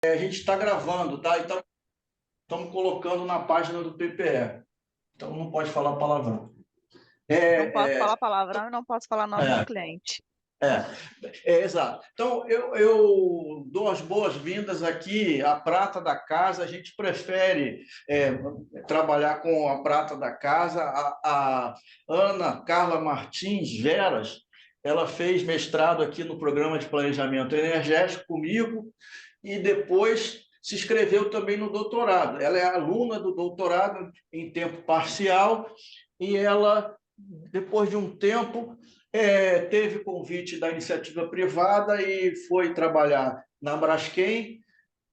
A gente está gravando, tá? Então, estamos colocando na página do PPE. Então, não pode falar palavrão. Não posso É, falar palavrão e não posso falar nome do é, cliente. é, exato. Então, eu dou as boas-vindas aqui à prata da casa. A gente prefere trabalhar com a prata da casa. A Ana Carla Martins Veras, ela fez mestrado aqui no programa de planejamento energético comigo e depois se inscreveu também no doutorado. Ela é aluna do doutorado em tempo parcial e ela, depois de um tempo, teve convite da iniciativa privada e foi trabalhar na Braskem.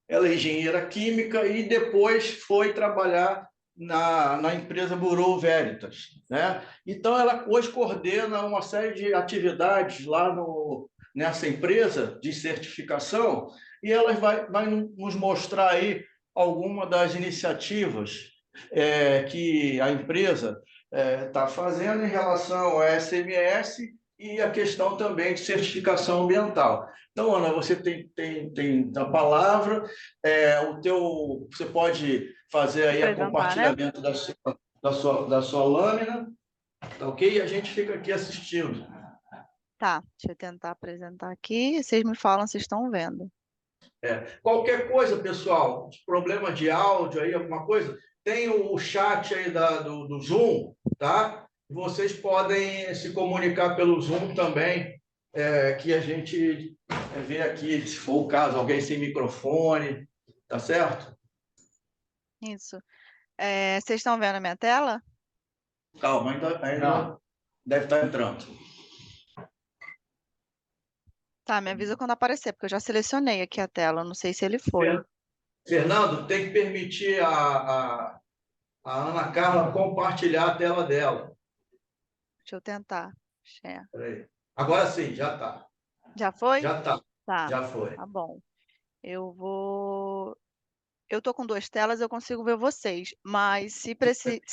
Ela é engenheira química e depois foi trabalhar na empresa Bureau Veritas, né? Então, ela hoje coordena uma série de atividades lá nessa empresa de certificação e ela vai nos mostrar aí alguma das iniciativas que a empresa está fazendo em relação ao SMS e a questão também de certificação ambiental. Então, Ana, você tem a palavra, você pode fazer aí a Apresentar, né? compartilhamento da sua lâmina, tá ok? E a gente fica aqui assistindo. Tá, deixa eu tentar apresentar aqui. Vocês me falam se estão vendo. Qualquer coisa, pessoal, problema de áudio aí, alguma coisa, tem o chat aí do Zoom, tá? Vocês podem se comunicar pelo Zoom também, que a gente vê aqui, se for o caso, alguém sem microfone, tá certo? Isso. Vocês estão vendo a minha tela? Calma, ainda deve estar entrando. Tá, me avisa quando aparecer, porque eu já selecionei aqui a tela. Não sei se ele foi. Fernando, tem que permitir a Ana Carla compartilhar a tela dela. Deixa eu tentar. Share. Peraí. Agora sim, já está. Já foi? Já está. Tá, Já foi. tá bom. Eu vou. Eu tô com duas telas, eu consigo ver vocês. Mas se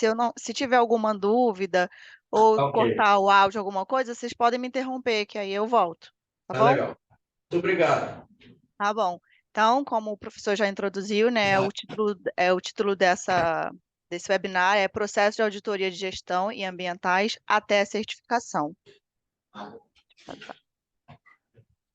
eu não, se tiver alguma dúvida ou Tá ok. cortar o áudio, alguma coisa, vocês podem me interromper, que aí eu volto. Tá Tá bom? legal. Muito obrigado. Tá bom. Então, como o professor já introduziu, né, o título desse webinar é Processo de Auditoria de Gestão e Ambientais até Certificação.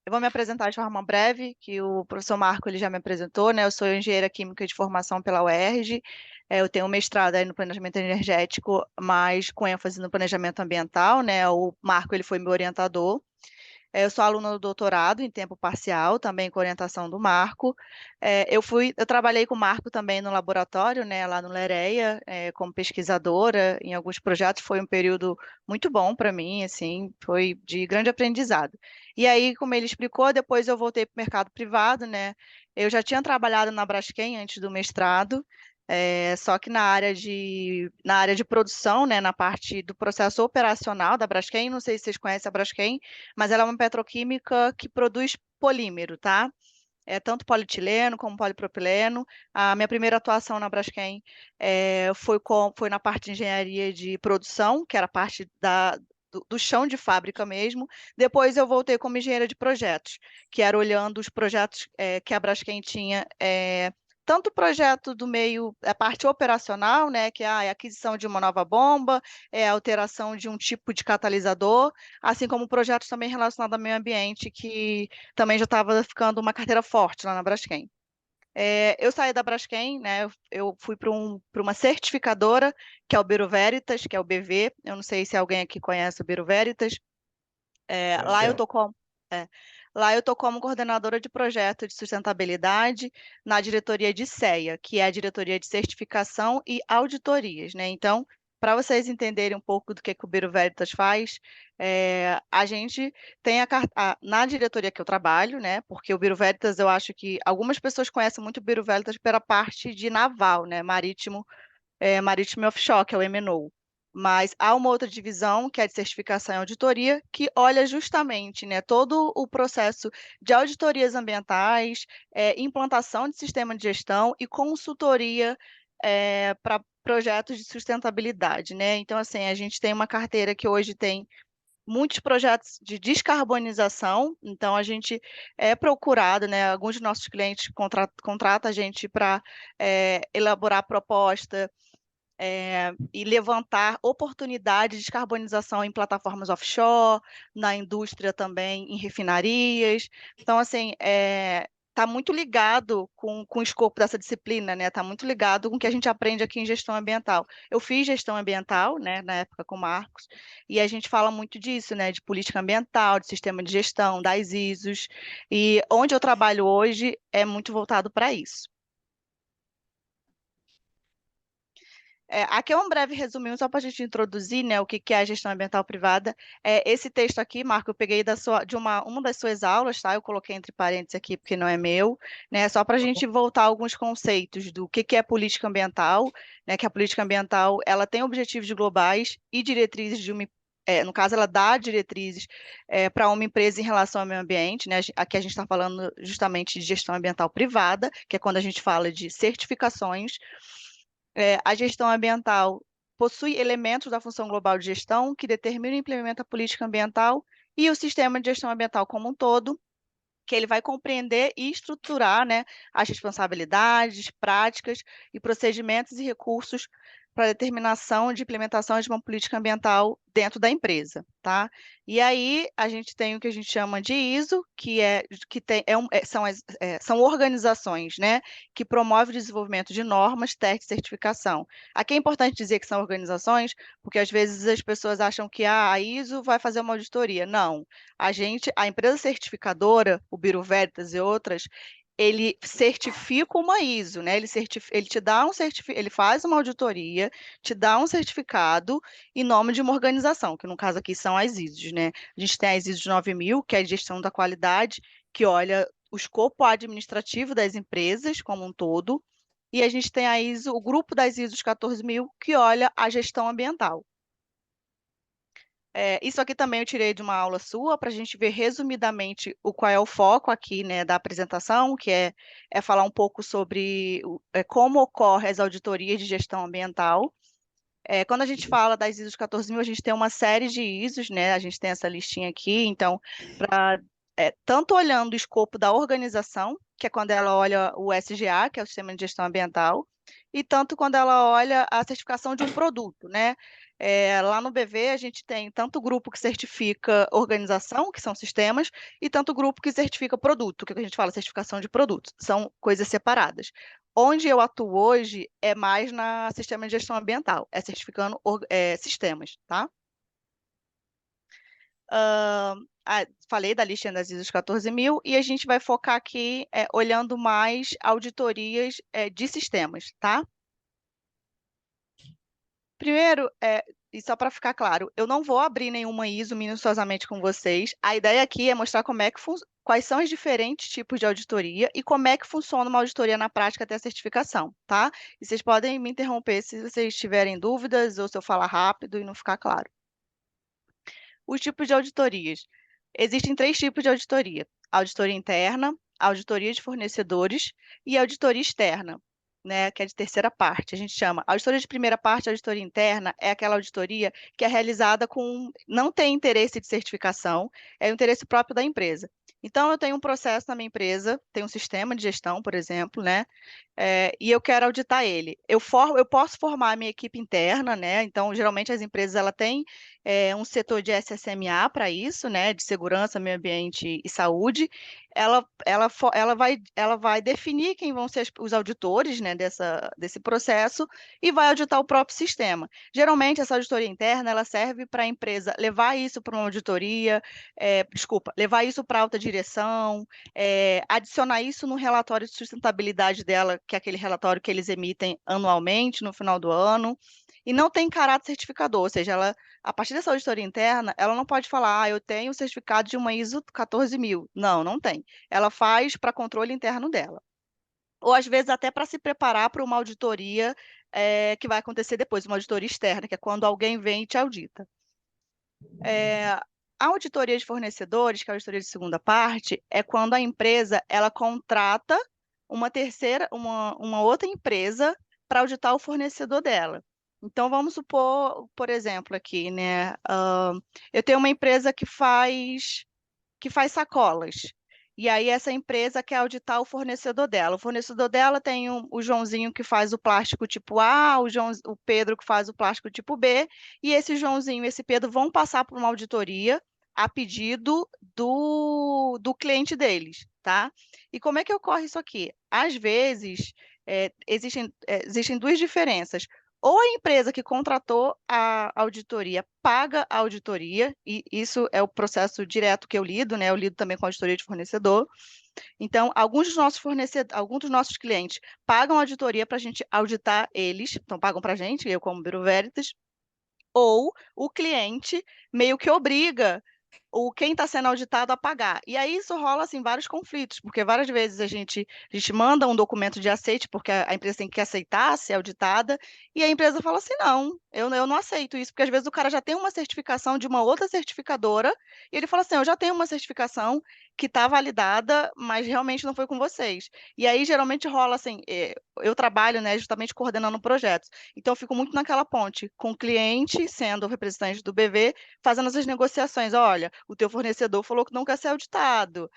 Eu vou me apresentar de forma breve, que o professor Marco ele já me apresentou, né? Eu sou engenheira química de formação pela UERJ. Eu tenho um mestrado aí no planejamento energético, mas com ênfase no planejamento ambiental, né? O Marco ele foi meu orientador. Eu sou aluna do doutorado em tempo parcial, também com orientação do Marco. Eu trabalhei com o Marco também no laboratório, né, lá no Lereia, como pesquisadora em alguns projetos. Foi um período muito bom para mim, assim, foi de grande aprendizado. E aí, como ele explicou, depois eu voltei para o mercado privado, né? Eu já tinha trabalhado na Braskem antes do mestrado. Só que na área de produção, né, na parte do processo operacional da Braskem, não sei se vocês conhecem a Braskem, mas ela é uma petroquímica que produz polímero, tá? Tanto polietileno como polipropileno. A minha primeira atuação na Braskem foi na parte de engenharia de produção, que era a parte do chão de fábrica mesmo. Depois eu voltei como engenheira de projetos, que era olhando os projetos que a Braskem tinha, tanto o projeto do meio, a parte operacional, né, que é a aquisição de uma nova bomba, a alteração de um tipo de catalisador, assim como projetos também relacionados ao meio ambiente, que também já estava ficando uma carteira forte lá na Braskem. Eu saí da Braskem, né? Eu fui para uma certificadora, que é o Bureau Veritas, que é o BV. Eu não sei se alguém aqui conhece o Bureau Veritas. É, Tá lá eu certo. tô como, é, lá eu tô como coordenadora de projeto de sustentabilidade na diretoria de CEA, que é a diretoria de certificação e auditorias, né? Então, para vocês entenderem um pouco do que o Bureau Veritas faz, a gente tem na diretoria que eu trabalho, né? Porque o Bureau Veritas, eu acho que algumas pessoas conhecem muito o Bureau Veritas pela parte de naval, né? Marítimo e Offshore, que é o MNO. Mas há uma outra divisão, que é de certificação e auditoria, que olha justamente, né, todo o processo de auditorias ambientais, implantação de sistema de gestão e consultoria para projetos de sustentabilidade, né? Então, assim, a gente tem uma carteira que hoje tem muitos projetos de descarbonização, então a gente é procurado, né? Alguns dos nossos clientes contratam a gente para elaborar proposta e levantar oportunidades de descarbonização em plataformas offshore, na indústria também, em refinarias. Então, assim, está muito ligado com o escopo dessa disciplina, né? Está muito ligado com o que a gente aprende aqui em gestão ambiental. Eu fiz gestão ambiental, né, na época com o Marcos, e a gente fala muito disso, né, de política ambiental, de sistema de gestão, das ISOs, e onde eu trabalho hoje é muito voltado para isso. Aqui é um breve resuminho, só para a gente introduzir, né, o que que é a gestão ambiental privada. Esse texto aqui, Marco, eu peguei de uma das suas aulas, tá? Eu coloquei entre parênteses aqui porque não é meu, né? Só para a gente voltar a alguns conceitos do que é política ambiental, né? Que a política ambiental ela tem objetivos globais e diretrizes de uma no caso, ela dá diretrizes para uma empresa em relação ao meio ambiente, né? Aqui a gente está falando justamente de gestão ambiental privada, que é quando a gente fala de certificações. A gestão ambiental possui elementos da função global de gestão que determinam e implementam a política ambiental e o sistema de gestão ambiental como um todo, que ele vai compreender e estruturar, né, as responsabilidades, práticas e procedimentos e recursos para determinação de implementação de uma política ambiental dentro da empresa, tá? E aí a gente tem o que a gente chama de ISO, são organizações, né, que promovem o desenvolvimento de normas, testes e certificação. Aqui é importante dizer que são organizações, porque às vezes as pessoas acham que a ISO vai fazer uma auditoria. Não, a empresa certificadora, o Bureau Veritas e outras, ele certifica uma ISO, né? Ele te dá ele faz uma auditoria, te dá um certificado em nome de uma organização, que no caso aqui são as ISOs, né? A gente tem as ISOs 9000, que é a gestão da qualidade, que olha o escopo administrativo das empresas como um todo, e a gente tem o grupo das ISOs 14000, que olha a gestão ambiental. Isso aqui também eu tirei de uma aula sua para a gente ver resumidamente qual é o foco aqui, né, da apresentação, que é falar um pouco sobre como ocorrem as auditorias de gestão ambiental. Quando a gente fala das ISOs 14000, a gente tem uma série de ISOs, né? A gente tem essa listinha aqui, então, tanto olhando o escopo da organização, que é quando ela olha o SGA, que é o Sistema de Gestão Ambiental, e tanto quando ela olha a certificação de um produto, né? Lá no BV, a gente tem tanto grupo que certifica organização, que são sistemas, e tanto grupo que certifica produto, que é o que a gente fala certificação de produtos. São coisas separadas. Onde eu atuo hoje é mais na sistema de gestão ambiental, certificando sistemas, tá? Falei da listinha das ISOs 14000 e a gente vai focar aqui olhando mais auditorias de sistemas, tá? Primeiro, e só para ficar claro, eu não vou abrir nenhuma ISO minuciosamente com vocês. A ideia aqui é mostrar quais são os diferentes tipos de auditoria e como é que funciona uma auditoria na prática até a certificação, tá? E vocês podem me interromper se vocês tiverem dúvidas ou se eu falar rápido e não ficar claro. Os tipos de auditorias. Existem 3 tipos de auditoria: auditoria interna, auditoria de fornecedores e auditoria externa, né, que é de terceira parte. A gente chama auditoria de primeira parte, auditoria interna, é aquela auditoria que é realizada não tem interesse de certificação, é o interesse próprio da empresa. Então, eu tenho um processo na minha empresa, tenho um sistema de gestão, por exemplo, né? E eu quero auditar ele. Eu posso formar a minha equipe interna, né? Então, geralmente as empresas ela têm um setor de SSMA para isso, né? De segurança, meio ambiente e saúde. Ela vai definir quem vão ser os auditores, né? Desse processo e vai auditar o próprio sistema. Geralmente, essa auditoria interna ela serve para a empresa levar isso para uma auditoria, levar isso para alta direção, adicionar isso no relatório de sustentabilidade dela, que é aquele relatório que eles emitem anualmente, no final do ano, e não tem caráter certificador, ou seja, a partir dessa auditoria interna, ela não pode falar, eu tenho o certificado de uma ISO 14000. Não, não tem. Ela faz para controle interno dela. Ou, às vezes, até para se preparar para uma auditoria que vai acontecer depois, uma auditoria externa, que é quando alguém vem e te audita. A auditoria de fornecedores, que é a auditoria de segunda parte, é quando a empresa ela contrata uma outra empresa para auditar o fornecedor dela. Então, vamos supor, por exemplo, aqui, né? Eu tenho uma empresa que faz sacolas. E aí essa empresa quer auditar o fornecedor dela. O fornecedor dela tem o Joãozinho que faz o plástico tipo A, o Pedro que faz o plástico tipo B, e esse Joãozinho e esse Pedro vão passar por uma auditoria a pedido do cliente deles, tá? E como é que ocorre isso aqui? Às vezes, existem duas diferenças. Ou a empresa que contratou a auditoria paga a auditoria, e isso é o processo direto que eu lido, né? Eu lido também com a auditoria de fornecedor. Então, alguns dos nossos clientes pagam a auditoria para a gente auditar eles, então pagam para a gente, eu como Bureau Veritas, ou o cliente meio que obriga quem está sendo auditado a pagar. E aí isso rola assim vários conflitos, porque várias vezes a gente manda um documento de aceite, porque a empresa tem que aceitar ser auditada, e a empresa fala assim: não, eu não aceito isso, porque às vezes o cara já tem uma certificação de uma outra certificadora, e ele fala assim: eu já tenho uma certificação que está validada, mas realmente não foi com vocês. E aí geralmente rola assim, eu trabalho, né, justamente coordenando projetos. Então eu fico muito naquela ponte com o cliente, sendo o representante do BV, fazendo essas negociações. Olha, o teu fornecedor falou que não quer ser auditado,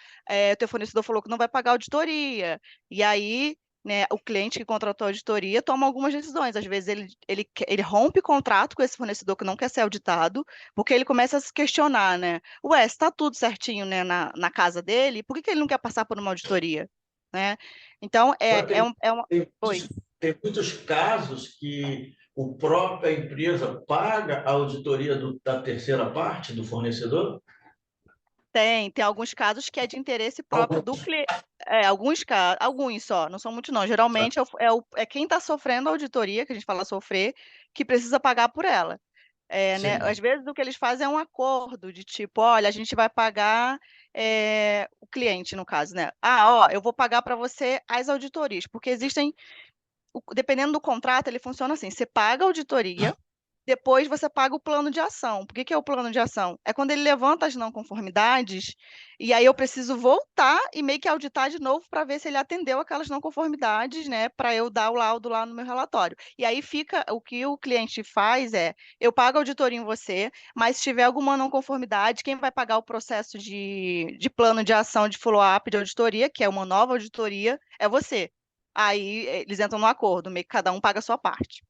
o teu fornecedor falou que não vai pagar auditoria. E aí, né, o cliente que contratou a auditoria toma algumas decisões. Às vezes ele rompe contrato com esse fornecedor que não quer ser auditado, porque ele começa a se questionar, né? Ué, se está tudo certinho, né, na casa dele, por que que ele não quer passar por uma auditoria? Né? Então, Agora, tem, Oi. tem muitos casos que a própria empresa paga a auditoria da terceira parte, do fornecedor. Tem alguns casos que é de interesse próprio do Alguns. cliente. Alguns só, não são muitos, não. Tá. Geralmente é quem está sofrendo a auditoria, que a gente fala sofrer, que precisa pagar por ela. Né? Às Sim. vezes o que eles fazem é um acordo de tipo, olha, a gente vai pagar o cliente, no caso, né? Ah, ó, eu vou pagar para você as auditorias, porque dependendo do contrato, ele funciona assim: você paga a auditoria. Depois você paga o plano de ação. Por que que é o plano de ação? É quando ele levanta as não conformidades, e aí eu preciso voltar e meio que auditar de novo para ver se ele atendeu aquelas não conformidades, né? Para eu dar o laudo lá no meu relatório. E aí fica, o que o cliente faz eu pago a auditoria em você, mas se tiver alguma não conformidade, quem vai pagar o processo de plano de ação de follow-up de auditoria, que é uma nova auditoria, é você. Aí eles entram no acordo, meio que cada um paga a sua parte.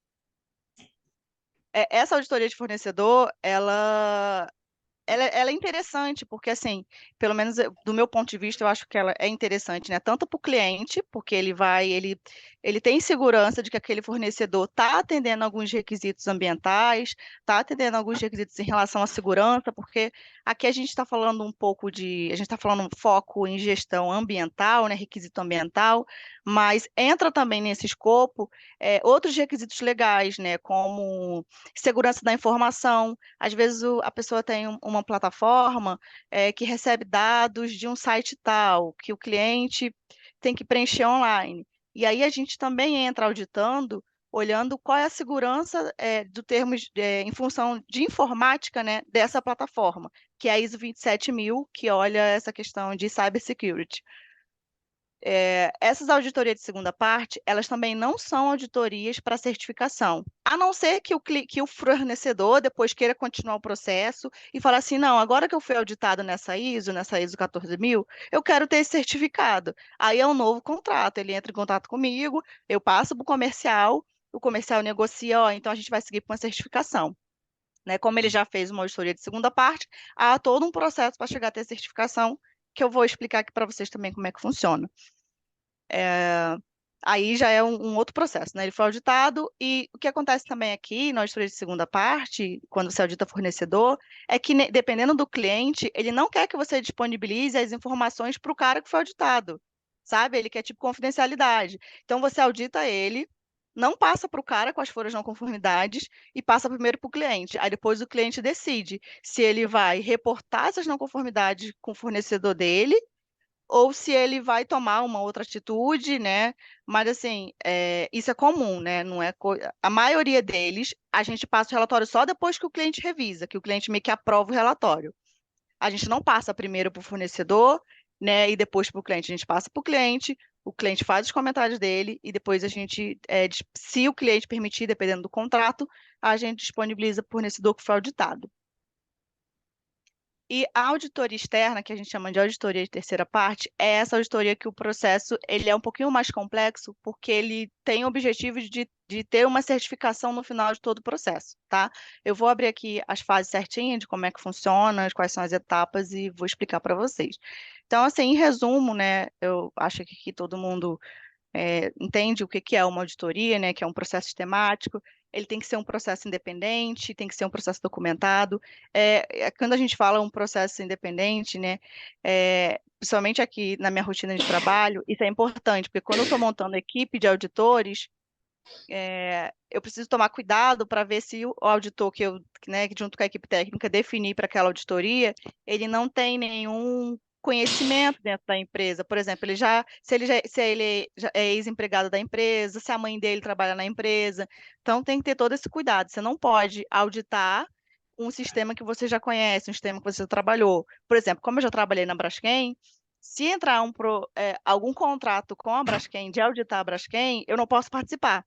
Essa auditoria de fornecedor, ela é interessante, porque, assim, pelo menos do meu ponto de vista, eu acho que ela é interessante, né? Tanto para o cliente, porque ele tem segurança de que aquele fornecedor está atendendo alguns requisitos ambientais, está atendendo alguns requisitos em relação à segurança, porque aqui a gente está falando a gente está falando um foco em gestão ambiental, né? Requisito ambiental, mas entra também nesse escopo outros requisitos legais, né? Como segurança da informação. Às vezes a pessoa tem uma plataforma que recebe dados de um site tal, que o cliente tem que preencher online. E aí a gente também entra auditando, olhando qual é a segurança do termos em função de informática, né, dessa plataforma, que é a ISO 27000, que olha essa questão de cybersecurity. Essas auditorias de segunda parte, elas também não são auditorias para certificação, a não ser que o fornecedor depois queira continuar o processo e falar assim, não, agora que eu fui auditado nessa ISO 14000, eu quero ter esse certificado. Aí é um novo contrato, ele entra em contato comigo, eu passo para o comercial negocia, ó, então a gente vai seguir para uma certificação. Né? Como ele já fez uma auditoria de segunda parte, há todo um processo para chegar a ter certificação, que eu vou explicar aqui para vocês também como é que funciona. Aí já é um outro processo, né? Ele foi auditado e o que acontece também aqui na auditoria de segunda parte, quando você audita fornecedor, é que dependendo do cliente, ele não quer que você disponibilize as informações para o cara que foi auditado, sabe? Ele quer tipo confidencialidade. Então você audita ele, não passa para o cara quais foram as não conformidades e passa primeiro para o cliente. Aí depois o cliente decide se ele vai reportar essas não conformidades com o fornecedor dele ou se ele vai tomar uma outra atitude, né? Mas assim, isso é comum, né? Não é a maioria deles, a gente passa o relatório só depois que o cliente revisa, que o cliente meio que aprova o relatório. A gente não passa primeiro para o fornecedor né? E depois para o cliente. A gente passa para o cliente faz os comentários dele e depois a gente, se o cliente permitir, dependendo do contrato, a gente disponibiliza por nesse DocuFlow auditado. E a auditoria externa, que a gente chama de auditoria de terceira parte, é essa auditoria que o processo ele é um pouquinho mais complexo, porque ele tem o objetivo de ter uma certificação no final de todo o processo, tá? Eu vou abrir aqui as fases certinhas de como é que funciona, quais são as etapas e vou explicar para vocês. Então, assim, em resumo, né, eu acho que aqui todo mundo entende o que que é uma auditoria, né, que é um processo sistemático, ele tem que ser um processo independente, tem que ser um processo documentado. Quando a gente fala um processo independente, né, principalmente aqui na minha rotina de trabalho, isso é importante, porque quando eu estou montando equipe de auditores, eu preciso tomar cuidado para ver se o auditor que junto com a equipe técnica, definir para aquela auditoria, ele não tem nenhum conhecimento dentro da empresa. Por exemplo, se ele já é ex-empregado da empresa, se a mãe dele trabalha na empresa. Então, tem que ter todo esse cuidado. Você não pode auditar um sistema que você já conhece, um sistema que você já trabalhou. Por exemplo, como eu já trabalhei na Braskem, se entrar algum contrato com a Braskem, de auditar a Braskem, eu não posso participar.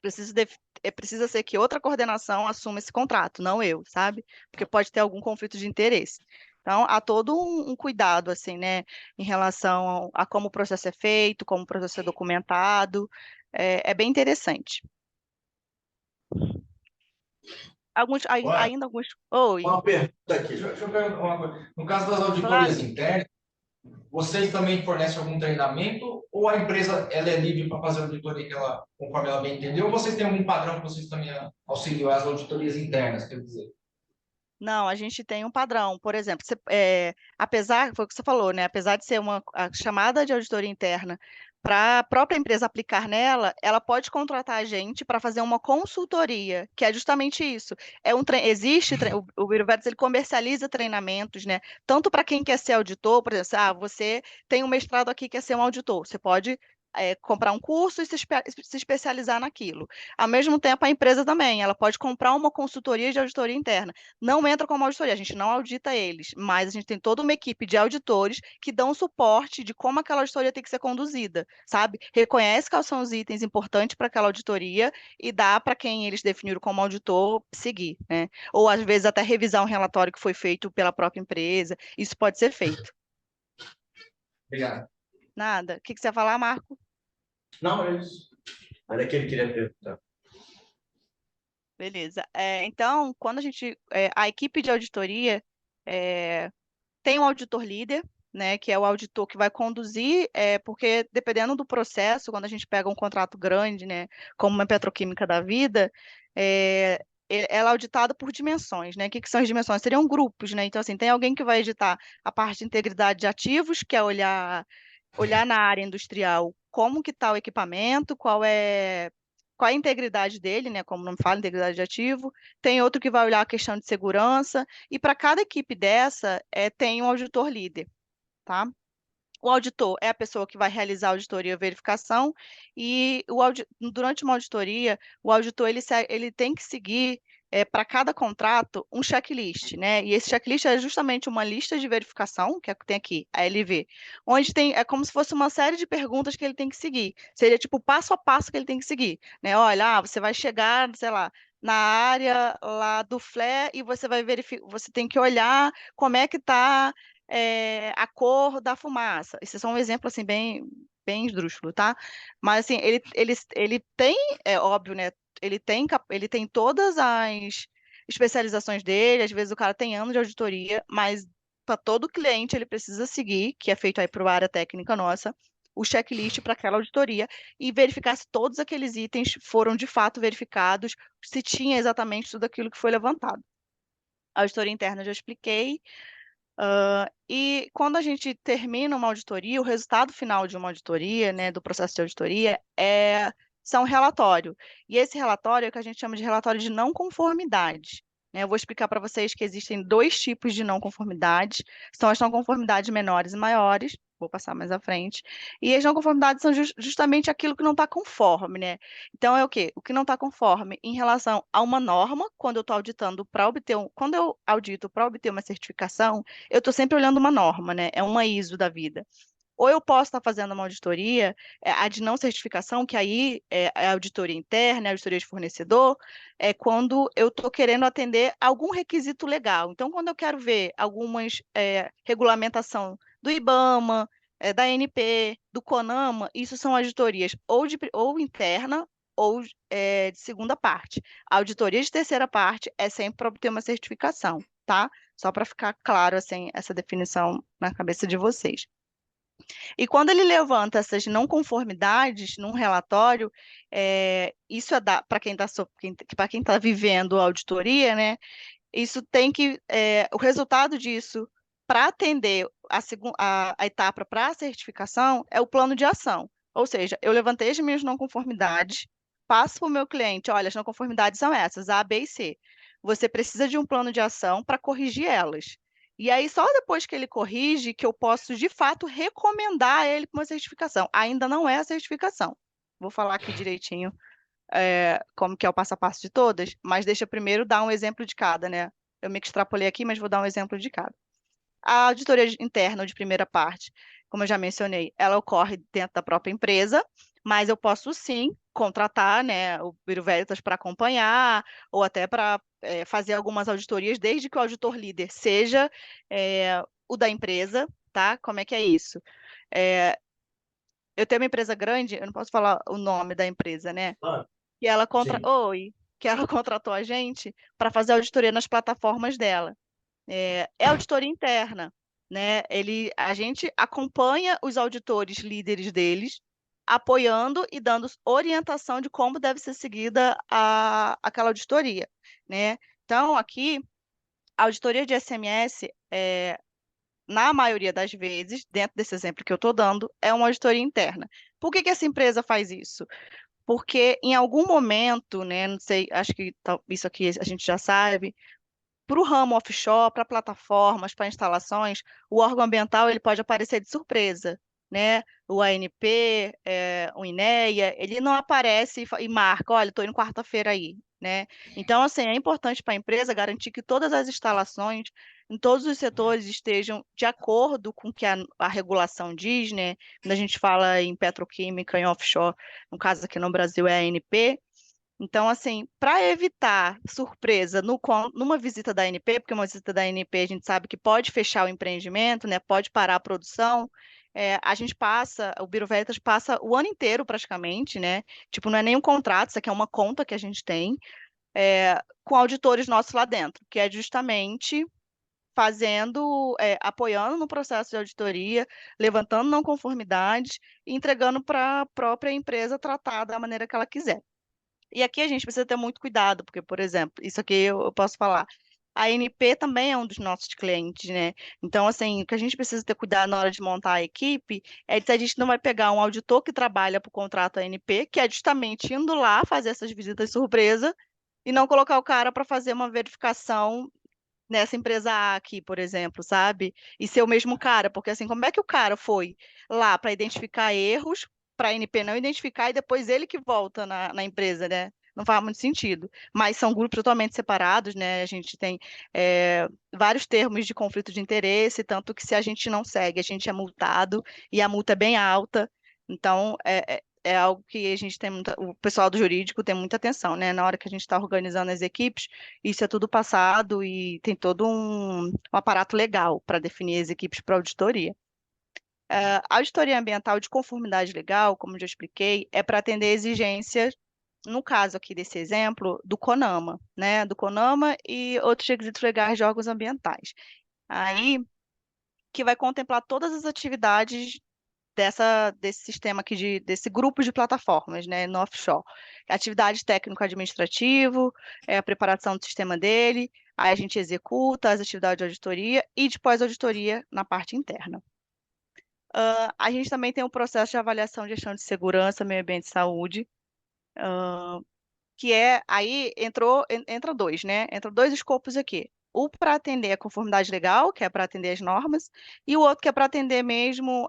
Precisa ser que outra coordenação assuma esse contrato, não eu, sabe? Porque pode ter algum conflito de interesse. Então, há todo um cuidado, assim, né, em relação a como o processo é feito, como o processo é documentado. É bem interessante. Olha, Ainda alguns. Oi, uma pergunta aqui. Deixa eu perguntar uma coisa. No caso das claro. auditorias internas, vocês também fornecem algum treinamento ou a empresa ela é livre para fazer a auditoria conforme ela bem entendeu? Ou vocês têm algum padrão que vocês também auxiliam as auditorias internas, quer dizer? Não, a gente tem um padrão. Por exemplo, foi o que você falou, né? Apesar de ser a chamada de auditoria interna para a própria empresa aplicar nela, ela pode contratar a gente para fazer uma consultoria, que é justamente isso. O Bureau Veritas, ele comercializa treinamentos, né? Tanto para quem quer ser auditor, por exemplo, você tem um mestrado aqui que quer ser um auditor, você pode comprar um curso e se especializar naquilo. Ao mesmo tempo, a empresa também, ela pode comprar uma consultoria de auditoria interna. Não entra como auditoria, a gente não audita eles, mas a gente tem toda uma equipe de auditores que dão suporte de como aquela auditoria tem que ser conduzida, sabe? Reconhece quais são os itens importantes para aquela auditoria e dá para quem eles definiram como auditor seguir, né? Ou às vezes até revisar um relatório que foi feito pela própria empresa. Isso pode ser feito. Obrigado. Nada. O que você ia falar, Marco? Não, é isso. Olha que ele queria perguntar. Beleza. Então, a equipe de auditoria tem um auditor líder, né, que é o auditor que vai conduzir, porque dependendo do processo, quando a gente pega um contrato grande, né, como uma petroquímica da vida, ela é auditada por dimensões, né? O que que são as dimensões? Seriam grupos, né? Então, assim, tem alguém que vai auditar a parte de integridade de ativos, que é olhar na área industrial como que está o equipamento, qual é a integridade dele, né? Como não fala, integridade de ativo. Tem outro que vai olhar a questão de segurança, e para cada equipe dessa, tem um auditor líder, tá? O auditor é a pessoa que vai realizar a auditoria e verificação, e durante uma auditoria, o auditor ele tem que seguir para cada contrato um checklist, né? E esse checklist é justamente uma lista de verificação, que é o que tem aqui, a LV, onde é como se fosse uma série de perguntas que ele tem que seguir. Seria tipo o passo a passo que ele tem que seguir, né? Olha, você vai chegar, sei lá, na área lá do flare e você vai verificar, você tem que olhar como é que está a cor da fumaça. Esse é só um exemplo assim bem esdrúxulo, tá? Mas assim, ele tem, é óbvio, né? Ele tem todas as especializações dele, às vezes o cara tem anos de auditoria, mas para todo cliente ele precisa seguir, que é feito aí para a área técnica nossa, o checklist para aquela auditoria e verificar se todos aqueles itens foram de fato verificados, se tinha exatamente tudo aquilo que foi levantado. A auditoria interna eu já expliquei. E quando a gente termina uma auditoria, o resultado final de uma auditoria, né, do processo de auditoria, são um relatório. E esse relatório é o que a gente chama de relatório de não conformidade, né? Eu vou explicar para vocês que existem dois tipos de não conformidades, são as não conformidades menores e maiores. vou passar mais à frente. E as não conformidades são justamente aquilo que não está conforme, né? Então, é o quê? O que não está conforme em relação a uma norma, quando eu estou auditando para obter quando eu audito para obter uma certificação, eu estou sempre olhando uma norma, né? É uma ISO da vida. Ou eu posso estar fazendo uma auditoria, a de não certificação, que aí é a auditoria interna, é a auditoria de fornecedor, é quando eu estou querendo atender algum requisito legal. Então, quando eu quero ver algumas regulamentação do IBAMA, da ANP, do CONAMA, isso são auditorias ou interna ou de segunda parte. A auditoria de terceira parte é sempre para obter uma certificação, tá? Só para ficar claro, assim, essa definição na cabeça de vocês. E quando ele levanta essas não conformidades num relatório, isso é para quem está para quem tá vivendo a auditoria, né? Isso tem que o resultado disso para atender a etapa para a certificação é o plano de ação. Ou seja, eu levantei as minhas não conformidades, passo para o meu cliente, olha, as não conformidades são essas, A, B e C. Você precisa de um plano de ação para corrigir elas. E aí, só depois que ele corrige, que eu posso, de fato, recomendar a ele para uma certificação. Ainda não é a certificação. Vou falar aqui direitinho como que é o passo a passo de todas, mas deixa eu primeiro dar um exemplo de cada, né? Eu me extrapolei aqui, mas vou dar um exemplo de cada. A auditoria interna ou de primeira parte, como eu já mencionei, ela ocorre dentro da própria empresa, mas eu posso sim contratar, né, o Bureau Veritas para acompanhar ou até para fazer algumas auditorias, desde que o auditor líder seja o da empresa, tá? Como é que é isso? Eu tenho uma empresa grande, eu não posso falar o nome da empresa, né? Que ela Sim. que ela contratou a gente para fazer auditoria nas plataformas dela. É auditoria interna, né? A gente acompanha os auditores líderes deles, apoiando e dando orientação de como deve ser seguida aquela auditoria, né? Então, aqui, a auditoria de SMS, na maioria das vezes, dentro desse exemplo que eu estou dando, é uma auditoria interna. Por que essa empresa faz isso? Porque em algum momento, né, não sei, acho que isso aqui a gente já sabe, para o ramo offshore, para plataformas, para instalações, o órgão ambiental ele pode aparecer de surpresa, né? O ANP, o INEA, ele não aparece e marca, olha, estou indo quarta-feira aí, né? Então, assim, é importante para a empresa garantir que todas as instalações, em todos os setores, estejam de acordo com o que a regulação diz, né? Quando a gente fala em petroquímica, em offshore, no caso aqui no Brasil é a ANP. Então, assim, para evitar surpresa numa visita da ANP, porque uma visita da ANP a gente sabe que pode fechar o empreendimento, né, pode parar a produção, a gente passa, o Bureau Veritas passa o ano inteiro praticamente, né? Tipo, não é nenhum contrato, isso aqui é uma conta que a gente tem, com auditores nossos lá dentro, que é justamente apoiando no processo de auditoria, levantando não conformidades e entregando para a própria empresa tratar da maneira que ela quiser. E aqui a gente precisa ter muito cuidado, porque, por exemplo, isso aqui eu posso falar. A ANP também é um dos nossos clientes, né? Então, assim, o que a gente precisa ter cuidado na hora de montar a equipe é que a gente não vai pegar um auditor que trabalha para o contrato ANP, que é justamente indo lá fazer essas visitas surpresa, e não colocar o cara para fazer uma verificação nessa empresa A aqui, por exemplo, sabe? E ser o mesmo cara, porque assim, como é que o cara foi lá para identificar erros, para a ANP não identificar e depois ele que volta na empresa, né? Não faz muito sentido. Mas são grupos totalmente separados, né? A gente tem vários termos de conflito de interesse, tanto que se a gente não segue, a gente é multado e a multa é bem alta. Então, é algo que a gente tem o pessoal do jurídico tem muita atenção, né? Na hora que a gente está organizando as equipes, isso é tudo passado e tem todo um aparato legal para definir as equipes para auditoria. A auditoria ambiental de conformidade legal, como já expliquei, é para atender exigências, no caso aqui desse exemplo, do CONAMA, né? Do CONAMA e outros requisitos legais de órgãos ambientais. Aí, que vai contemplar todas as atividades desse sistema aqui, desse grupo de plataformas, né, no offshore. Atividade técnico-administrativo, a preparação do sistema dele, aí a gente executa as atividades de auditoria e depois auditoria na parte interna. A gente também tem um processo de avaliação de gestão de segurança, meio ambiente e saúde, que aí entra dois, né? Entra dois escopos aqui. um para atender a conformidade legal, que é para atender as normas, e o outro que é para atender mesmo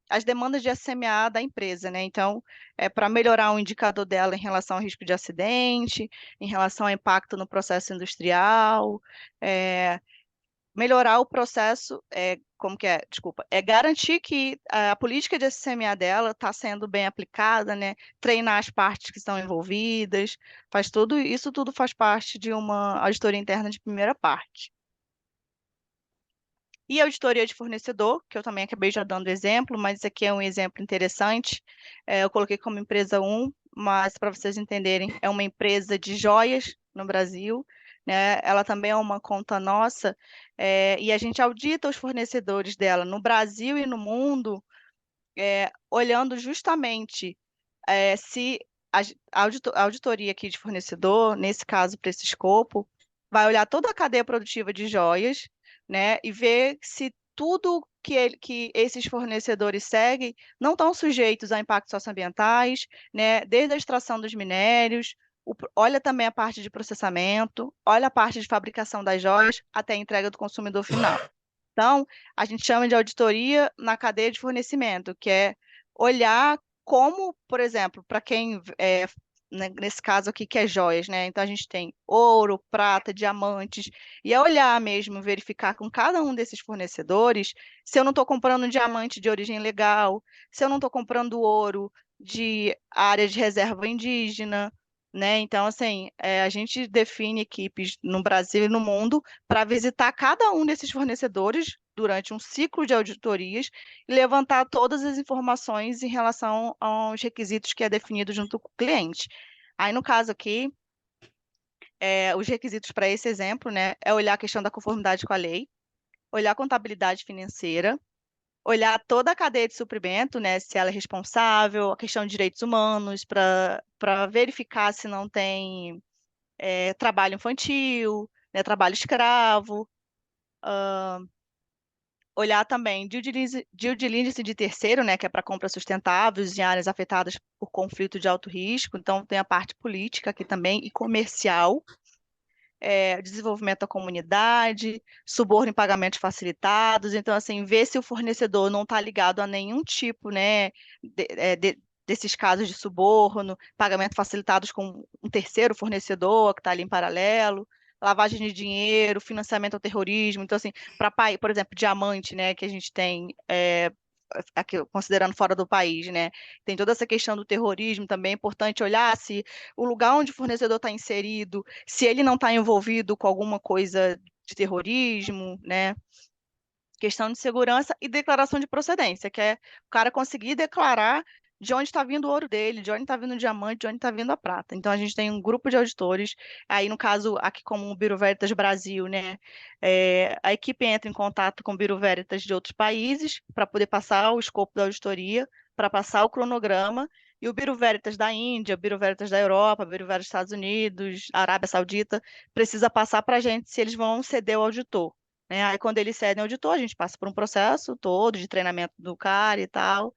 as demandas de SMA da empresa, né? Então, é para melhorar o indicador dela em relação ao risco de acidente, em relação ao impacto no processo industrial, é, melhorar o processo, como que é? Desculpa, é garantir que a política de SMA dela está sendo bem aplicada, né? Treinar as partes que estão envolvidas, faz tudo, isso tudo faz parte de uma auditoria interna de primeira parte. E a auditoria de fornecedor, que eu também acabei já dando exemplo, mas esse aqui é um exemplo interessante. Eu coloquei como empresa 1, mas para vocês entenderem, é uma empresa de joias no Brasil, né? Ela também é uma conta nossa, e a gente audita os fornecedores dela no Brasil e no mundo, olhando justamente se a auditoria aqui de fornecedor, nesse caso, para esse escopo, vai olhar toda a cadeia produtiva de joias, né, e ver se tudo que esses fornecedores seguem não estão sujeitos a impactos socioambientais, né, desde a extração dos minérios, olha também a parte de processamento, olha a parte de fabricação das joias até a entrega do consumidor final. Então, a gente chama de auditoria na cadeia de fornecimento, que é olhar como, por exemplo, para quem, nesse caso aqui, que é joias, né? Então, a gente tem ouro, prata, diamantes, e é olhar mesmo, verificar com cada um desses fornecedores se eu não estou comprando um diamante de origem legal, se eu não estou comprando ouro de área de reserva indígena, né? Então, assim, a gente define equipes no Brasil e no mundo para visitar cada um desses fornecedores durante um ciclo de auditorias e levantar todas as informações em relação aos requisitos que é definido junto com o cliente. Aí, no caso aqui, os requisitos para esse exemplo, né, é olhar a questão da conformidade com a lei, olhar a contabilidade financeira, olhar toda a cadeia de suprimento, né, se ela é responsável, a questão de direitos humanos, para verificar se não tem trabalho infantil, né, trabalho escravo, olhar também due diligence de terceiro, né, que é para compras sustentáveis em áreas afetadas por conflito de alto risco, então tem a parte política aqui também e comercial, desenvolvimento da comunidade, suborno em pagamentos facilitados, então assim, ver se o fornecedor não está ligado a nenhum tipo, né, desses casos de suborno, pagamento facilitados com um terceiro fornecedor que está ali em paralelo, lavagem de dinheiro, financiamento ao terrorismo. Então, assim, para, por exemplo, diamante, né, que a gente tem aqui, considerando fora do país, né, tem toda essa questão do terrorismo também, é importante olhar se o lugar onde o fornecedor está inserido, se ele não está envolvido com alguma coisa de terrorismo, né, questão de segurança e declaração de procedência, que é o cara conseguir declarar de onde está vindo o ouro dele, de onde está vindo o diamante, de onde está vindo a prata. Então, a gente tem um grupo de auditores, aí no caso, aqui como o Bureau Veritas Brasil, né, a equipe entra em contato com o Bureau Veritas de outros países para poder passar o escopo da auditoria, para passar o cronograma, e o Bureau Veritas da Índia, o Bureau Veritas da Europa, o Bureau Veritas dos Estados Unidos, Arábia Saudita, precisa passar para a gente se eles vão ceder ao auditor, né? Aí, quando eles cedem ao auditor, a gente passa por um processo todo de treinamento do cara e tal,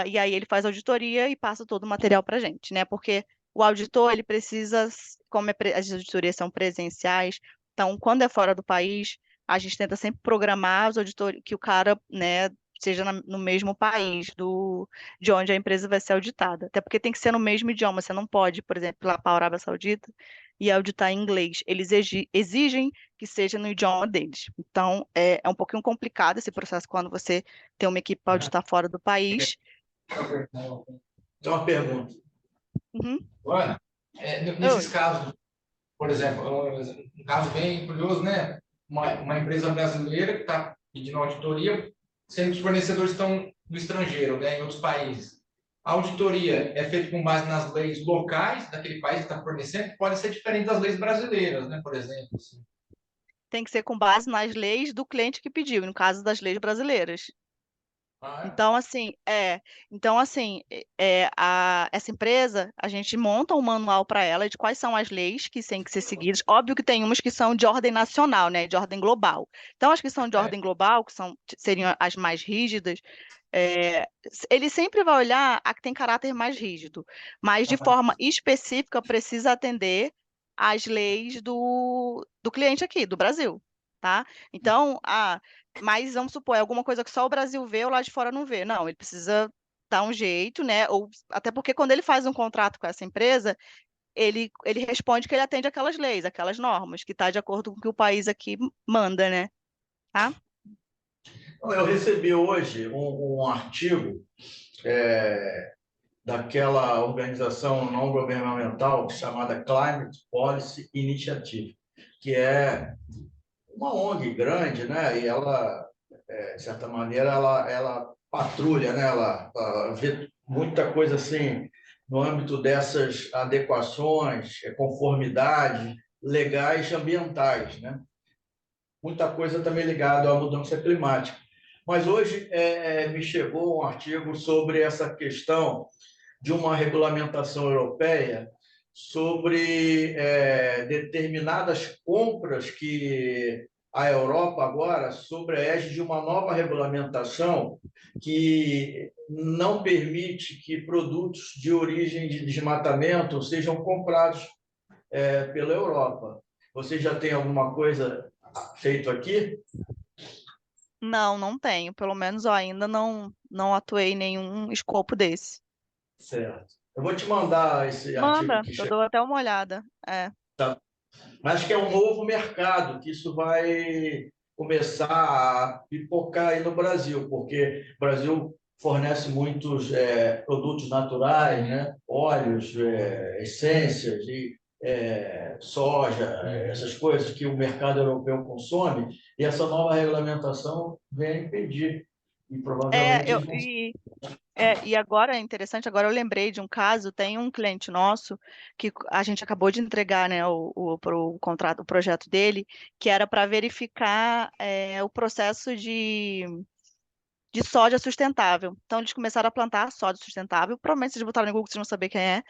e aí ele faz a auditoria e passa todo o material para a gente, né? Porque o auditor, ele precisa, como as auditorias são presenciais, então, quando é fora do país, a gente tenta sempre programar os auditores, que o cara, né, seja no mesmo país de onde a empresa vai ser auditada. Até porque tem que ser no mesmo idioma, você não pode, por exemplo, ir lá para a Arábia Saudita e auditar em inglês. Eles exigem que seja no idioma deles. Então, é um pouquinho complicado esse processo quando você tem uma equipe para auditar fora do país. Tem uma pergunta. Uhum. Ana, nesses casos, por exemplo, um caso bem curioso, né? Uma empresa brasileira que está pedindo auditoria, sendo que os fornecedores estão no estrangeiro, né, em outros países. A auditoria é feita com base nas leis locais daquele país que está fornecendo, que podem ser diferentes das leis brasileiras, né, por exemplo. Assim. Tem que ser com base nas leis do cliente que pediu, no caso das leis brasileiras. Então, assim, essa empresa, a gente monta um manual para ela de quais são as leis que têm que ser seguidas. Óbvio que tem umas que são de ordem nacional, né, de ordem global. Então, as que são de ordem global, seriam as mais rígidas, ele sempre vai olhar a que tem caráter mais rígido, mas de forma específica precisa atender às leis do cliente aqui, do Brasil, tá? Então, mas vamos supor, é alguma coisa que só o Brasil vê ou lá de fora não vê. Não, ele precisa dar um jeito, né? Ou, até porque quando ele faz um contrato com essa empresa, ele responde que ele atende aquelas leis, aquelas normas, que está de acordo com o que o país aqui manda, né? Tá? Eu recebi hoje um artigo daquela organização não governamental chamada Climate Policy Initiative, que é uma ONG grande, né? E ela, de certa maneira, ela patrulha, né? Ela vê muita coisa assim no âmbito dessas adequações, conformidades legais e ambientais, né? Muita coisa também ligada à mudança climática. Mas hoje me chegou um artigo sobre essa questão de uma regulamentação europeia sobre determinadas compras que a Europa agora, sobre a égide de uma nova regulamentação que não permite que produtos de origem de desmatamento sejam comprados pela Europa. Você já tem alguma coisa feito aqui? Não, não tenho. Pelo menos eu ainda não atuei em nenhum escopo desse. Certo. Eu vou te mandar esse artigo Manda, que eu chega. dou até uma olhada. É. Mas que é um novo mercado, que isso vai começar a pipocar aí no Brasil, porque o Brasil fornece muitos produtos naturais, né? Óleos, essências e soja, essas coisas que o mercado europeu consome, e essa nova regulamentação vem impedir. E É, provavelmente eu, eles vão. e agora é interessante, agora eu lembrei de um caso, tem um cliente nosso que a gente acabou de entregar, né, pro contrato, o projeto dele, que era para verificar o processo de soja sustentável. Então, eles começaram a plantar soja sustentável. Provavelmente vocês botaram no Google, vocês vão saber quem é.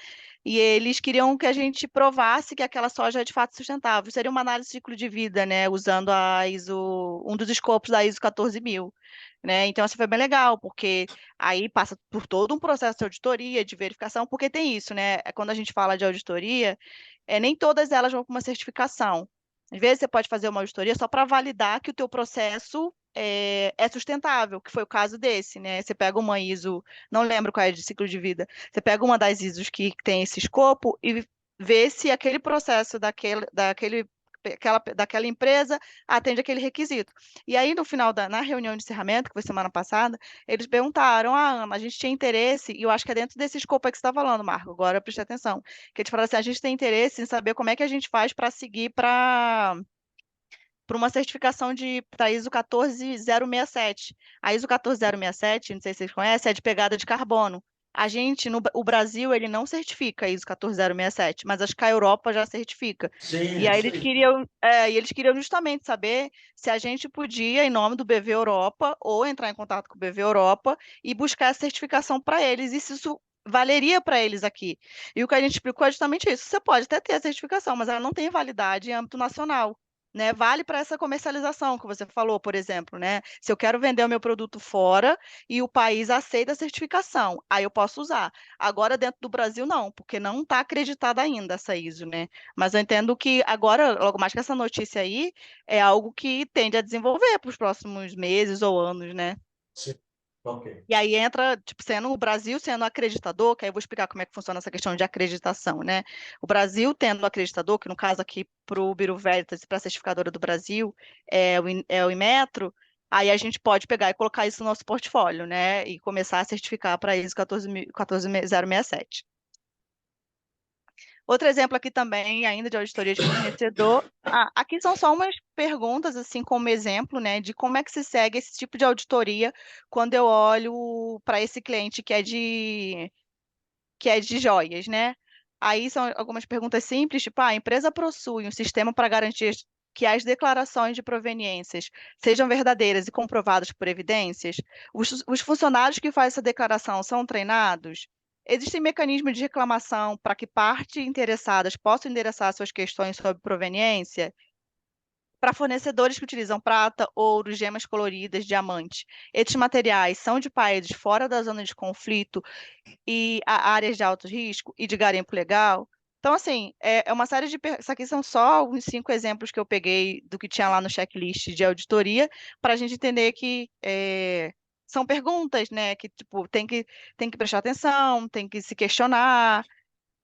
E eles queriam que a gente provasse que aquela soja é de fato sustentável. Seria uma análise de ciclo de vida, né? Usando a ISO, um dos escopos da ISO 14000. Né? Então, isso foi bem legal, porque aí passa por todo um processo de auditoria, de verificação, porque tem isso, né? Quando a gente fala de auditoria, nem todas elas vão com uma certificação. Às vezes você pode fazer uma auditoria só para validar que o teu processo é sustentável, que foi o caso desse, né? Você pega uma ISO, não lembro qual é de ciclo de vida, você pega uma das ISOs que tem esse escopo e vê se aquele processo daquela empresa atende aquele requisito. E aí, no final na reunião de encerramento, que foi semana passada, eles perguntaram, Ana, a gente tinha interesse, e eu acho que é dentro desse escopo aí que você está falando, Marco, agora preste atenção, que eles falaram assim, a gente tem interesse em saber como é que a gente faz para seguir para uma certificação da ISO 14067. A ISO 14067, não sei se vocês conhecem, é de pegada de carbono. A gente, o Brasil, ele não certifica a ISO 14067, mas acho que a Europa já certifica. Sim, E é aí isso aí. eles queriam justamente saber se a gente podia, em nome do BV Europa, ou entrar em contato com o BV Europa e buscar a certificação para eles, e se isso valeria para eles aqui. E o que a gente explicou é justamente isso. Você pode até ter a certificação, mas ela não tem validade em âmbito nacional. Né, vale para essa comercialização que você falou, por exemplo, né? Se eu quero vender o meu produto fora e o país aceita a certificação, aí eu posso usar. Agora, dentro do Brasil, não, porque não está acreditada ainda essa ISO, né? Mas eu entendo que agora, logo mais que essa notícia aí, é algo que tende a desenvolver para os próximos meses ou anos, né? Sim. Ok. E aí entra, tipo, sendo o Brasil sendo acreditador, que aí eu vou explicar como é que funciona essa questão de acreditação, né? O Brasil tendo acreditador, que no caso aqui para o Bureau Veritas e para a certificadora do Brasil é o Inmetro, aí a gente pode pegar e colocar isso no nosso portfólio, né? E começar a certificar para ISO 14067. Outro exemplo aqui também, ainda de auditoria de fornecedor. Aqui são só umas perguntas, assim, como exemplo, né, de como é que se segue esse tipo de auditoria quando eu olho para esse cliente que é de joias, né? Aí são algumas perguntas simples, tipo, a empresa possui um sistema para garantir que as declarações de proveniências sejam verdadeiras e comprovadas por evidências? Os funcionários que fazem essa declaração são treinados? Existem mecanismos de reclamação para que partes interessadas possam endereçar suas questões sobre proveniência? Para fornecedores que utilizam prata, ouro, gemas coloridas, diamantes, esses materiais são de países fora da zona de conflito e a áreas de alto risco e de garimpo legal? Então, assim, é uma série de... Isso aqui são só uns 5 exemplos que eu peguei do que tinha lá no checklist de auditoria, para a gente entender que são perguntas, né? Que, tipo, tem que prestar atenção, tem que se questionar,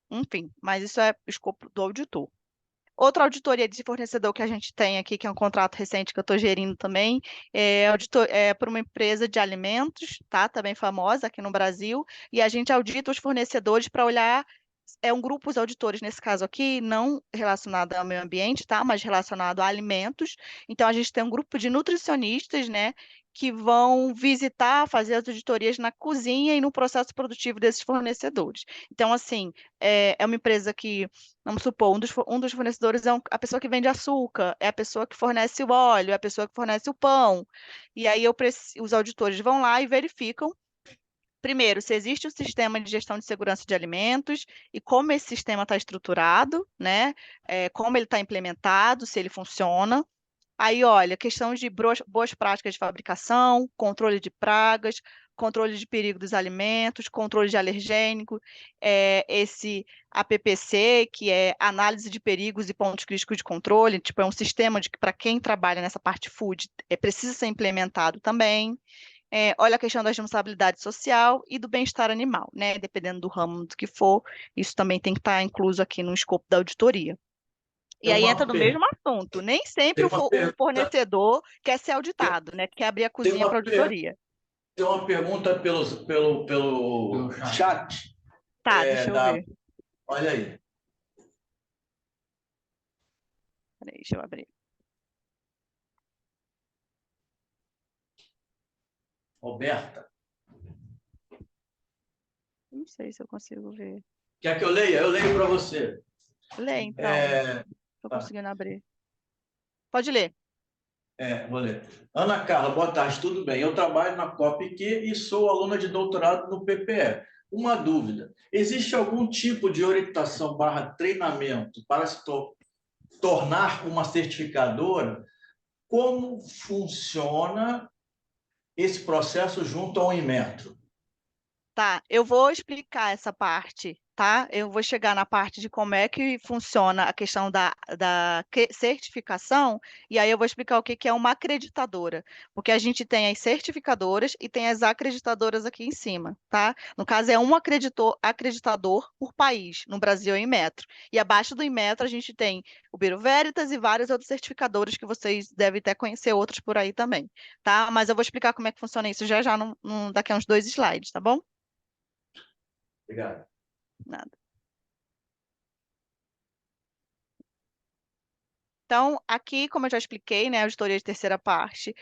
enfim. Mas isso é o escopo do auditor. Outra auditoria de fornecedor que a gente tem aqui, que é um contrato recente que eu estou gerindo também, é para uma empresa de alimentos, tá? Também famosa aqui no Brasil, e a gente audita os fornecedores para olhar, um grupo de auditores nesse caso aqui, não relacionado ao meio ambiente, tá? Mas relacionado a alimentos. Então, a gente tem um grupo de nutricionistas, né? Que vão visitar, fazer as auditorias na cozinha e no processo produtivo desses fornecedores. Então, assim, é uma empresa que, vamos supor, um dos fornecedores é a pessoa que vende açúcar, é a pessoa que fornece o óleo, é a pessoa que fornece o pão. E aí os auditores vão lá e verificam, primeiro, se existe um sistema de gestão de segurança de alimentos e como esse sistema está estruturado, né? Como ele está implementado, se ele funciona. Aí, olha, questão de boas práticas de fabricação, controle de pragas, controle de perigo dos alimentos, controle de alergênico, esse APPC, que é análise de perigos e pontos críticos de controle, tipo, é um sistema de que para quem trabalha nessa parte food, precisa ser implementado também. Olha a questão da responsabilidade social e do bem-estar animal, né? Dependendo do ramo do que for, isso também tem que estar incluso aqui no escopo da auditoria. E Tem aí uma, entra no mesmo assunto. Nem sempre tem o fornecedor quer ser tem, auditado, né? Quer abrir a tem cozinha para uma, per- auditoria. tem uma pergunta Pelo pelo chat. chat. Tá, deixa eu ver. Olha aí. Peraí, deixa eu abrir. Roberta, Não sei se eu consigo ver. quer que eu leia? Eu leio para você. Lê, então. É, Estou tá, conseguindo abrir. Pode ler. vou ler. Ana Carla, boa tarde, tudo bem? Eu trabalho na COPQ e sou aluna de doutorado no PPE. Uma dúvida: existe algum tipo de orientação barra treinamento para se tornar uma certificadora? Como funciona esse processo junto ao Inmetro? Tá, eu vou explicar essa parte, tá? Eu vou chegar na parte de como é que funciona a questão da certificação, e aí eu vou explicar o que que é uma acreditadora, porque a gente tem as certificadoras e tem as acreditadoras aqui em cima, tá? No caso, é um acreditador por país, no Brasil é o Inmetro. E abaixo do Inmetro a gente tem o Bureau Veritas e vários outros certificadores que vocês devem até conhecer outros por aí também, tá? Mas eu vou explicar como é que funciona isso já já daqui a uns 2 slides, tá bom? Obrigado. Nada. Então, aqui, como eu já expliquei, né, auditoria de terceira parte,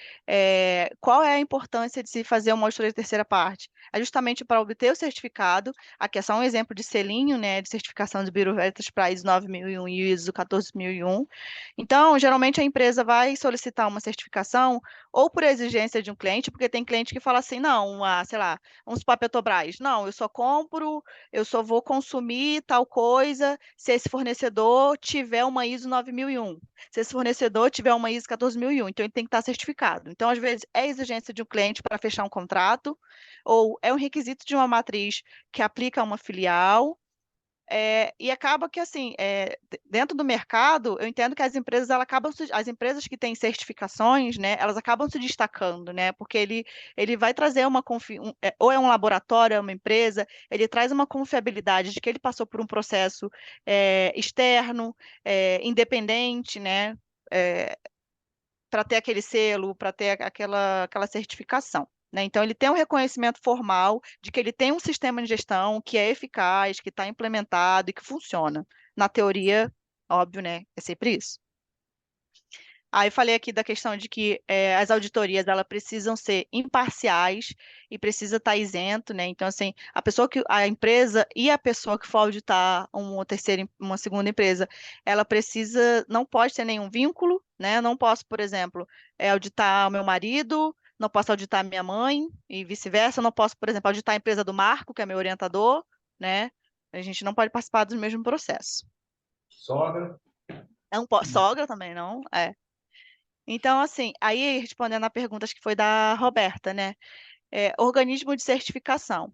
qual é a importância de se fazer uma auditoria de terceira parte? É justamente para obter o certificado, aqui é só um exemplo de selinho, né, de certificação de Bureau Veritas para ISO 9001 e ISO 14001. Então, geralmente a empresa vai solicitar uma certificação ou por exigência de um cliente, porque tem cliente que fala assim, não, sei lá, vamos supor a Petrobras, não, eu só vou consumir tal coisa se esse fornecedor tiver uma ISO 9001. Se esse fornecedor tiver uma ISO 14001, então ele tem que estar certificado. Então, às vezes, é exigência de um cliente para fechar um contrato, ou é um requisito de uma matriz que aplica a uma filial, e acaba que, assim, dentro do mercado, eu entendo que as empresas, as empresas que têm certificações, né, elas acabam se destacando, né, porque ele vai trazer ou é um laboratório, é uma empresa, ele traz uma confiabilidade de que ele passou por um processo externo, independente, né, para ter aquele selo, para ter aquela certificação. Né? Então, ele tem um reconhecimento formal de que ele tem um sistema de gestão que é eficaz, que está implementado e que funciona. Na teoria, óbvio, né? É sempre isso. Aí eu falei aqui da questão de que as auditorias elas precisam ser imparciais e precisa estar isento, né? Então, assim, a empresa e a pessoa que for auditar uma segunda empresa, ela não pode ter nenhum vínculo, né? Não posso, por exemplo, auditar o meu marido, não posso auditar minha mãe e vice-versa, não posso, por exemplo, auditar a empresa do Marco, que é meu orientador, né? A gente não pode participar do mesmo processo. Sogra. Sogra também não, Então, assim, aí respondendo a pergunta, acho que foi da Roberta, né? Organismo de certificação.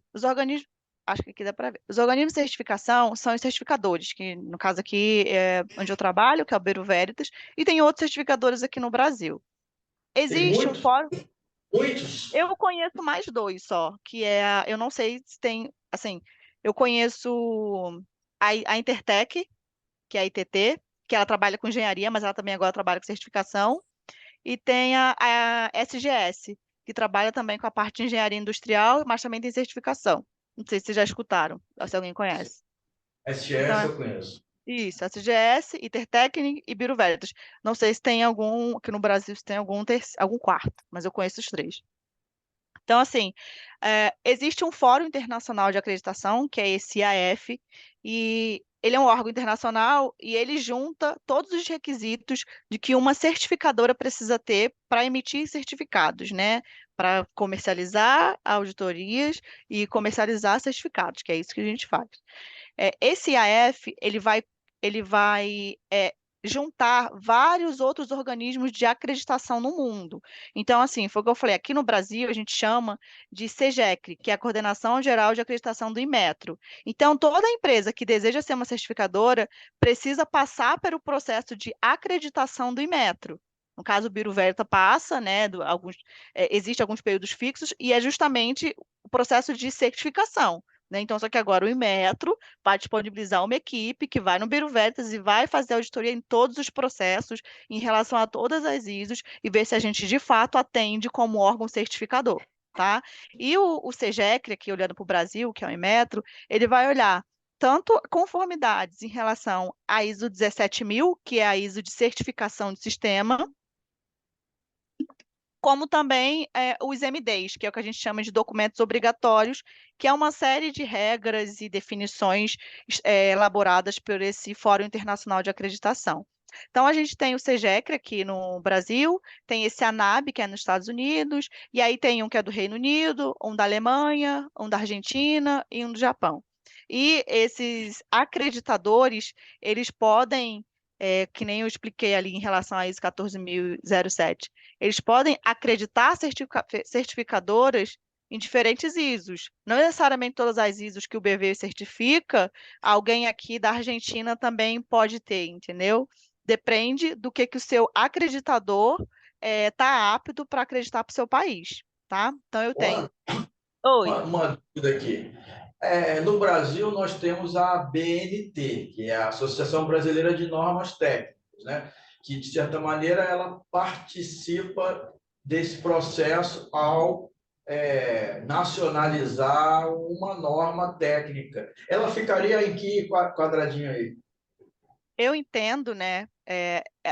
acho que aqui dá para ver. Os organismos de certificação são os certificadores, que no caso aqui é onde eu trabalho, que é o Bureau Veritas, e tem outros certificadores aqui no Brasil. Tem Existe um muitos, fórum, muitos. eu conheço mais dois só, que é, eu não sei se tem, assim, eu conheço a Intertec, que é a ITT, que ela trabalha com engenharia, mas ela também agora trabalha com certificação, e tem a SGS, que trabalha também com a parte de engenharia industrial, mas também tem certificação. Não sei se vocês já escutaram, ou se alguém conhece. Então, SGS eu conheço. isso, SGS, Intertecnic e Bureau Veritas. Não sei se tem algum, aqui no Brasil, se tem algum quarto, mas eu conheço os três. Então, assim, existe um Fórum Internacional de Acreditação, que é esse IAF, e ele é um órgão internacional e ele junta todos os requisitos de que uma certificadora precisa ter para emitir certificados, né? Para comercializar auditorias e comercializar certificados, que é isso que a gente faz. Esse IAF, ele vai juntar vários outros organismos de acreditação no mundo. Então, assim, foi o que eu falei, aqui no Brasil a gente chama de CEGECRE, que é a Coordenação Geral de Acreditação do Inmetro. Então, toda empresa que deseja ser uma certificadora precisa passar pelo processo de acreditação do Inmetro. No caso, o Bureau Veritas passa, né, existe alguns períodos fixos, e é justamente o processo de certificação. Né? Então, só que agora o Inmetro vai disponibilizar uma equipe que vai no Bureau Veritas e vai fazer auditoria em todos os processos, em relação a todas as ISOs, e ver se a gente de fato atende como órgão certificador. Tá? E o CEGECRE, aqui olhando para o Brasil, que é o Inmetro, ele vai olhar tanto conformidades em relação à ISO 17000, que é a ISO de certificação de sistema, como também os MDs, que é o que a gente chama de documentos obrigatórios, que é uma série de regras e definições elaboradas por esse Fórum Internacional de Acreditação. Então, a gente tem o CEGECRE aqui no Brasil, tem esse ANAB, que é nos Estados Unidos, e aí tem um que é do Reino Unido, um da Alemanha, um da Argentina e um do Japão. E esses acreditadores, eles podem, que nem eu expliquei ali em relação a ISO 14007, eles podem acreditar certificadoras em diferentes ISOs. Não necessariamente todas as ISOs que o BV certifica, alguém aqui da Argentina também pode ter, entendeu? Depende do que o seu acreditador está apto para acreditar para o seu país, tá? Então eu tenho. Uma, Oi. uma dúvida aqui. No Brasil, nós temos a ABNT, que é a Associação Brasileira de Normas Técnicas, né? Que, de certa maneira, ela participa desse processo ao nacionalizar uma norma técnica. Ela ficaria em que quadradinho aí? Eu entendo, né?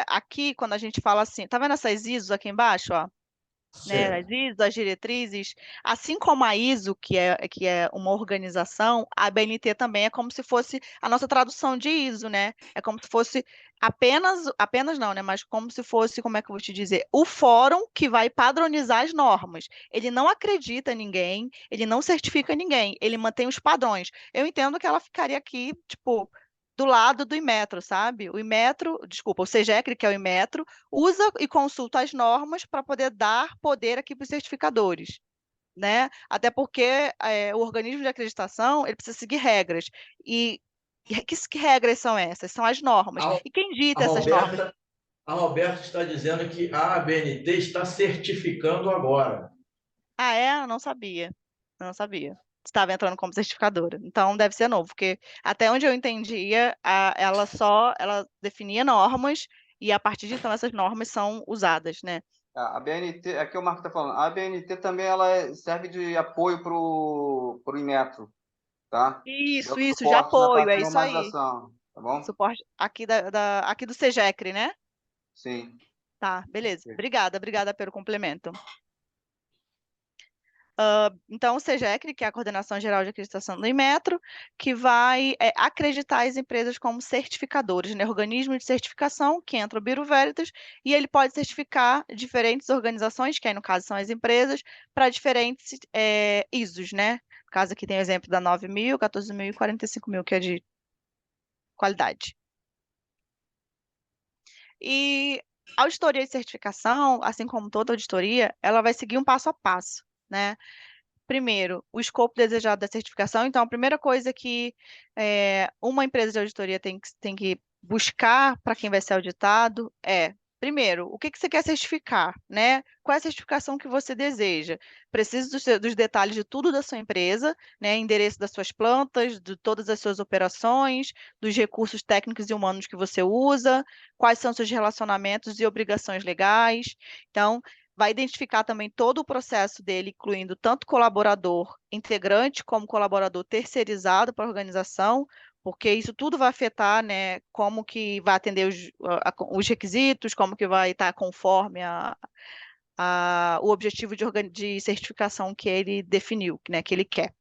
Aqui, quando a gente fala assim, tá vendo essas ISOs aqui embaixo, ó? Né, as Certo. ISOs, as diretrizes, assim como a ISO, que é uma organização, a BNT também é como se fosse a nossa tradução de ISO, né? É como se fosse apenas não, né? Mas como se fosse, como é que eu vou te dizer, o fórum que vai padronizar as normas. Ele não acredita em ninguém, ele não certifica ninguém, ele mantém os padrões. Eu entendo que ela ficaria aqui, tipo, do lado do Inmetro, sabe? O Inmetro, desculpa, o CEGECRE, que é o Inmetro, usa e consulta as normas para poder dar poder aqui para os certificadores, né? Até porque o organismo de acreditação ele precisa seguir regras. E que regras são essas? São as normas. A, E quem a dita essas normas? Roberta, a Roberta está dizendo que a ABNT está certificando agora. Ah, é? Eu não sabia. Eu não sabia. Estava entrando como certificadora. Então deve ser novo, porque até onde eu entendia, ela definia normas e a partir de então essas normas são usadas, né? A BNT, é que o Marco está falando, a BNT também ela serve de apoio para o Inmetro, tá? Isso, Deu isso, de suporte na apoio, parte é de isso aí. normalização, tá bom? Suporte aqui aqui do CEGECRE, né? Sim. Tá, beleza. Obrigada pelo complemento. Então, o CEGECRE, que é a Coordenação Geral de Acreditação do Inmetro, que vai acreditar as empresas como certificadores, né? Organismo de certificação, que entra o Bureau Veritas, e ele pode certificar diferentes organizações, que aí no caso são as empresas, para diferentes ISOs, né? No caso aqui tem o exemplo da 9.000, 14.000 e 45.000, que é de qualidade. E a auditoria de certificação, assim como toda auditoria, ela vai seguir um passo a passo, né? primeiro, o escopo desejado da certificação. Então, a primeira coisa que uma empresa de auditoria tem que buscar para quem vai ser auditado é, primeiro, o que você quer certificar, né? Qual é a certificação que você deseja? Precisa dos detalhes de tudo da sua empresa, né? Endereço das suas plantas, de todas as suas operações, dos recursos técnicos e humanos que você usa, quais são seus relacionamentos e obrigações legais. Então, vai identificar também todo o processo dele, incluindo tanto colaborador integrante como colaborador terceirizado para a organização, porque isso tudo vai afetar, né, como que vai atender os requisitos, como que vai estar conforme o objetivo de certificação que ele definiu, né, que ele quer.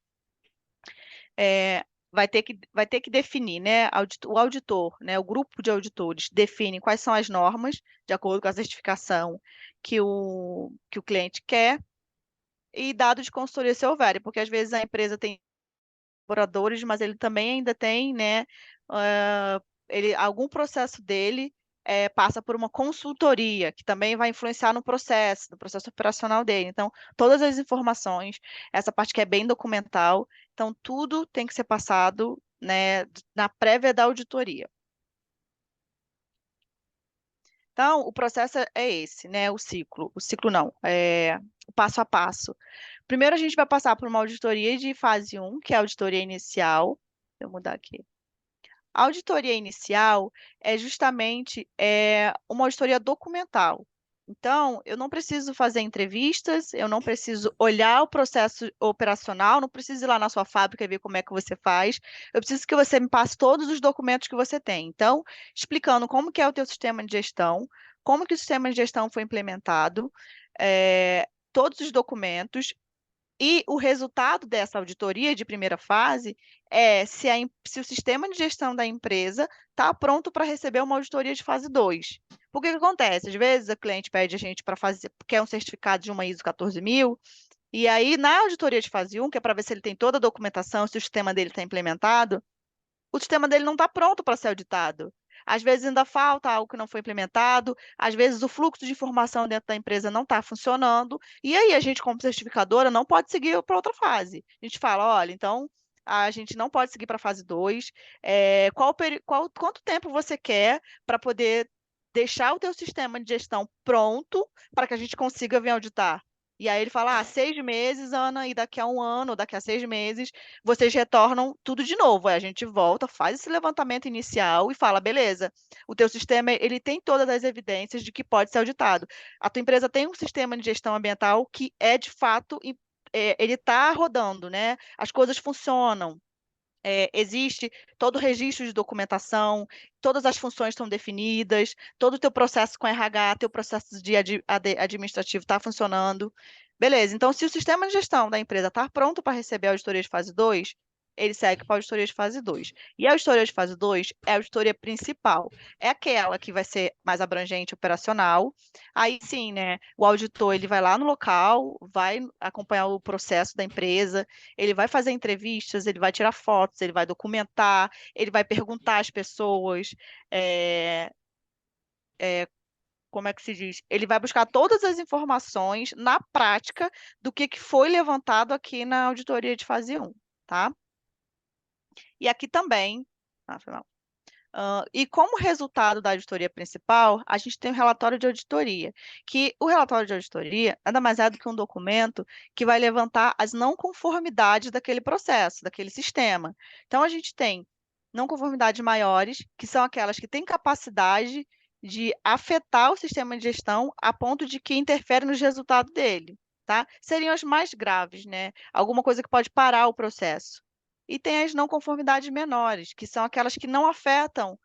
Vai ter que definir, né, o auditor, né, o grupo de auditores define quais são as normas, de acordo com a certificação que o cliente quer, e dados de consultoria se houver, porque às vezes a empresa tem colaboradores, mas ele também ainda tem, né, algum processo dele passa por uma consultoria, que também vai influenciar no processo operacional dele. Então, todas as informações, essa parte que é bem documental, então tudo tem que ser passado, né, na prévia da auditoria. Então, o processo é esse, né, o ciclo não, o passo a passo. Primeiro, a gente vai passar por uma auditoria de fase 1, que é a auditoria inicial. Deixa eu mudar aqui. A auditoria inicial é justamente uma auditoria documental. Então, eu não preciso fazer entrevistas, eu não preciso olhar o processo operacional, não preciso ir lá na sua fábrica e ver como é que você faz. Eu preciso que você me passe todos os documentos que você tem. Então, explicando como que é o teu sistema de gestão, como que o sistema de gestão foi implementado, todos os documentos. E o resultado dessa auditoria de primeira fase é se o sistema de gestão da empresa está pronto para receber uma auditoria de fase 2. Porque o que acontece? Às vezes a cliente pede a gente para fazer, quer um certificado de uma ISO 14000, e aí na auditoria de fase 1, que é para ver se ele tem toda a documentação, se o sistema dele está implementado, o sistema dele não está pronto para ser auditado. Às vezes ainda falta algo que não foi implementado, às vezes o fluxo de informação dentro da empresa não está funcionando, e aí a gente, como certificadora, não pode seguir para outra fase. A gente fala, olha, então a gente não pode seguir para a fase 2. Quanto tempo você quer para poder deixar o teu sistema de gestão pronto para que a gente consiga vir auditar? E aí ele fala, 6 meses, Ana, e daqui a um ano, ou daqui a 6 meses, vocês retornam tudo de novo. Aí a gente volta, faz esse levantamento inicial e fala, beleza, o teu sistema ele tem todas as evidências de que pode ser auditado. A tua empresa tem um sistema de gestão ambiental que é de fato, ele está rodando, né? As coisas funcionam. Existe todo o registro de documentação, todas as funções estão definidas, todo o teu processo com RH, teu processo de administrativo está funcionando. Beleza, então se o sistema de gestão da empresa está pronto para receber a auditoria de fase 2, ele segue para a auditoria de fase 2. E a auditoria de fase 2 é a auditoria principal. É aquela que vai ser mais abrangente operacional. Aí sim, né, o auditor ele vai lá no local, vai acompanhar o processo da empresa, ele vai fazer entrevistas, ele vai tirar fotos, ele vai documentar, ele vai perguntar às pessoas, como é que se diz? Ele vai buscar todas as informações na prática do que foi levantado aqui na auditoria de fase 1, tá? E aqui também, foi mal. E como resultado da auditoria principal, a gente tem o relatório de auditoria, que o relatório de auditoria nada mais é do que um documento que vai levantar as não conformidades daquele processo, daquele sistema. Então, a gente tem não conformidades maiores, que são aquelas que têm capacidade de afetar o sistema de gestão a ponto de que interfere nos resultados dele, tá? Seriam as mais graves, né? Alguma coisa que pode parar o processo. E tem as não conformidades menores, que são aquelas que não afetam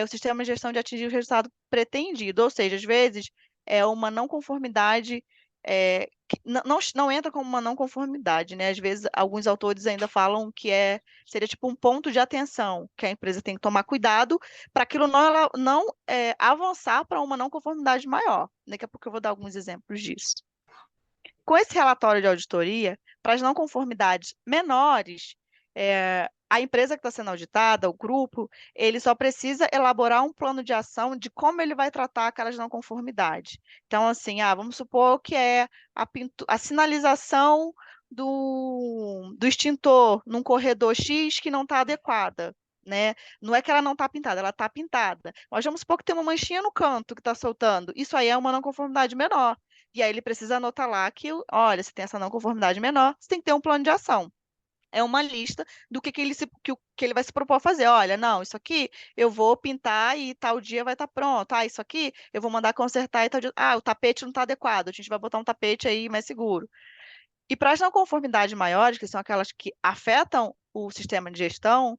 o sistema de gestão de atingir o resultado pretendido. Ou seja, às vezes é uma não conformidade que não entra como uma não conformidade, né? Às vezes alguns autores ainda falam que seria tipo um ponto de atenção, que a empresa tem que tomar cuidado para aquilo não avançar para uma não conformidade maior. Daqui a pouco eu vou dar alguns exemplos disso. Com esse relatório de auditoria, para as não conformidades menores, a empresa que está sendo auditada, o grupo, ele só precisa elaborar um plano de ação de como ele vai tratar aquelas não conformidades. Então, assim, vamos supor que é a sinalização do extintor num corredor X que não está adequada, né? Não é que ela não está pintada, ela está pintada. Mas vamos supor que tem uma manchinha no canto que está soltando. Isso aí é uma não conformidade menor. E aí ele precisa anotar lá que, olha, se tem essa não conformidade menor, você tem que ter um plano de ação. É uma lista do que ele vai se propor a fazer. Olha, não, isso aqui eu vou pintar e tal dia vai estar pronto. Ah, isso aqui eu vou mandar consertar e tal dia. Ah, o tapete não está adequado, a gente vai botar um tapete aí mais seguro. E para as não conformidades maiores, que são aquelas que afetam o sistema de gestão,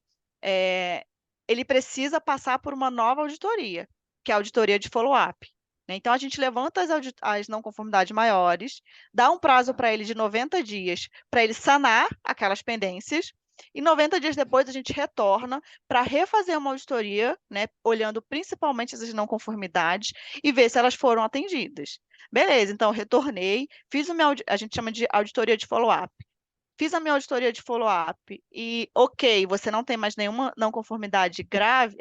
ele precisa passar por uma nova auditoria, que é a auditoria de follow-up. Né? Então, a gente levanta as não conformidades maiores, dá um prazo para ele de 90 dias para ele sanar aquelas pendências, e 90 dias depois a gente retorna para refazer uma auditoria, né, olhando principalmente essas não conformidades e ver se elas foram atendidas. Beleza, então retornei, a gente chama de auditoria de follow-up. Fiz a minha auditoria de follow-up e, ok, você não tem mais nenhuma não conformidade grave,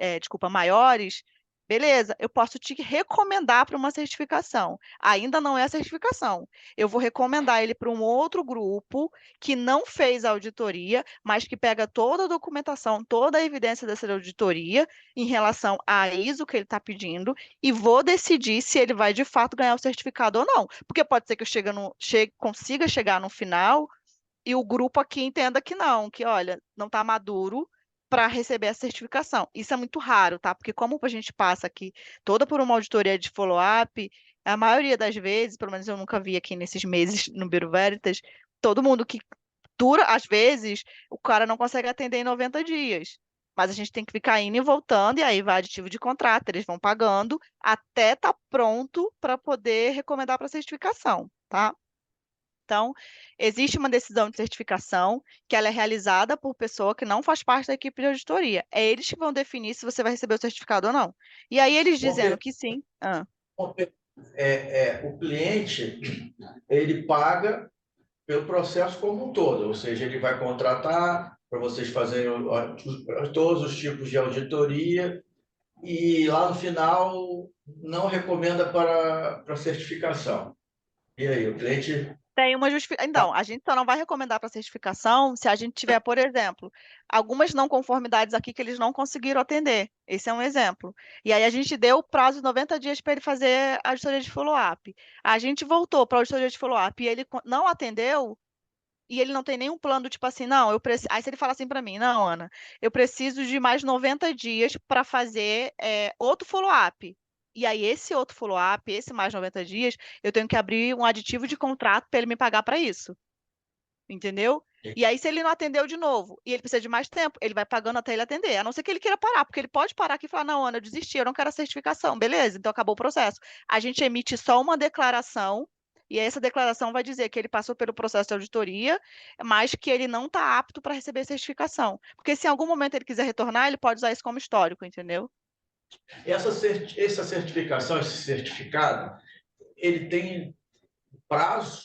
maiores, beleza, eu posso te recomendar para uma certificação. Ainda não é a certificação. Eu vou recomendar ele para um outro grupo que não fez a auditoria, mas que pega toda a documentação, toda a evidência dessa auditoria em relação à ISO que ele está pedindo e vou decidir se ele vai de fato ganhar o certificado ou não. Porque pode ser que eu consiga chegar no final e o grupo aqui entenda que não, que olha, não está maduro para receber a certificação. Isso é muito raro, tá? Porque como a gente passa aqui toda por uma auditoria de follow-up, a maioria das vezes, pelo menos eu nunca vi aqui nesses meses no Bureau Veritas, todo mundo que dura, às vezes, o cara não consegue atender em 90 dias. Mas a gente tem que ficar indo e voltando, e aí vai aditivo de contrato, eles vão pagando até estar pronto para poder recomendar para certificação, tá? Então, existe uma decisão de certificação que ela é realizada por pessoa que não faz parte da equipe de auditoria. É eles que vão definir se você vai receber o certificado ou não. E aí eles dizendo que sim. O cliente, ele paga pelo processo como um todo, ou seja, ele vai contratar para vocês fazerem todos os tipos de auditoria e lá no final não recomenda para certificação. E aí, o cliente... Tem uma justificação. Então, a gente só não vai recomendar para certificação se a gente tiver, por exemplo, algumas não conformidades aqui que eles não conseguiram atender. Esse é um exemplo. E aí a gente deu o prazo de 90 dias para ele fazer a auditoria de follow-up. A gente voltou para a auditoria de follow-up e ele não atendeu, e ele não tem nenhum plano, tipo assim, não, eu preciso. Aí se ele fala assim para mim, não, Ana, eu preciso de mais 90 dias para fazer outro follow-up. E aí, esse outro follow-up, esse mais 90 dias, eu tenho que abrir um aditivo de contrato para ele me pagar para isso. Entendeu? E aí, se ele não atendeu de novo e ele precisa de mais tempo, ele vai pagando até ele atender. A não ser que ele queira parar, porque ele pode parar aqui e falar: não, Ana, eu desisti, eu não quero a certificação. Beleza, então acabou o processo. A gente emite só uma declaração. E essa declaração vai dizer que ele passou pelo processo de auditoria, mas que ele não está apto para receber certificação. Porque se em algum momento ele quiser retornar, ele pode usar isso como histórico, entendeu? Essa certificação, esse certificado, ele tem prazo?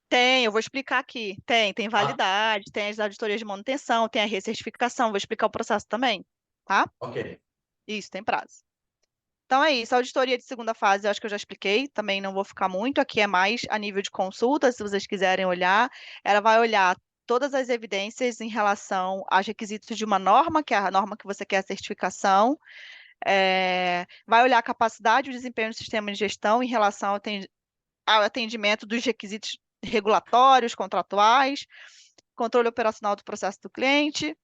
Tem, eu vou explicar aqui. Tem validade, tem as auditorias de manutenção, tem a recertificação, vou explicar o processo também, tá? Ok. Isso, tem prazo. Então é isso, a auditoria de segunda fase eu acho que eu já expliquei, também não vou ficar muito, aqui é mais a nível de consulta, se vocês quiserem olhar, ela vai olhar todas as evidências em relação aos requisitos de uma norma, que é a norma que você quer a certificação, vai olhar a capacidade e o desempenho do sistema de gestão em relação ao atendimento dos requisitos regulatórios, contratuais, controle operacional do processo do cliente,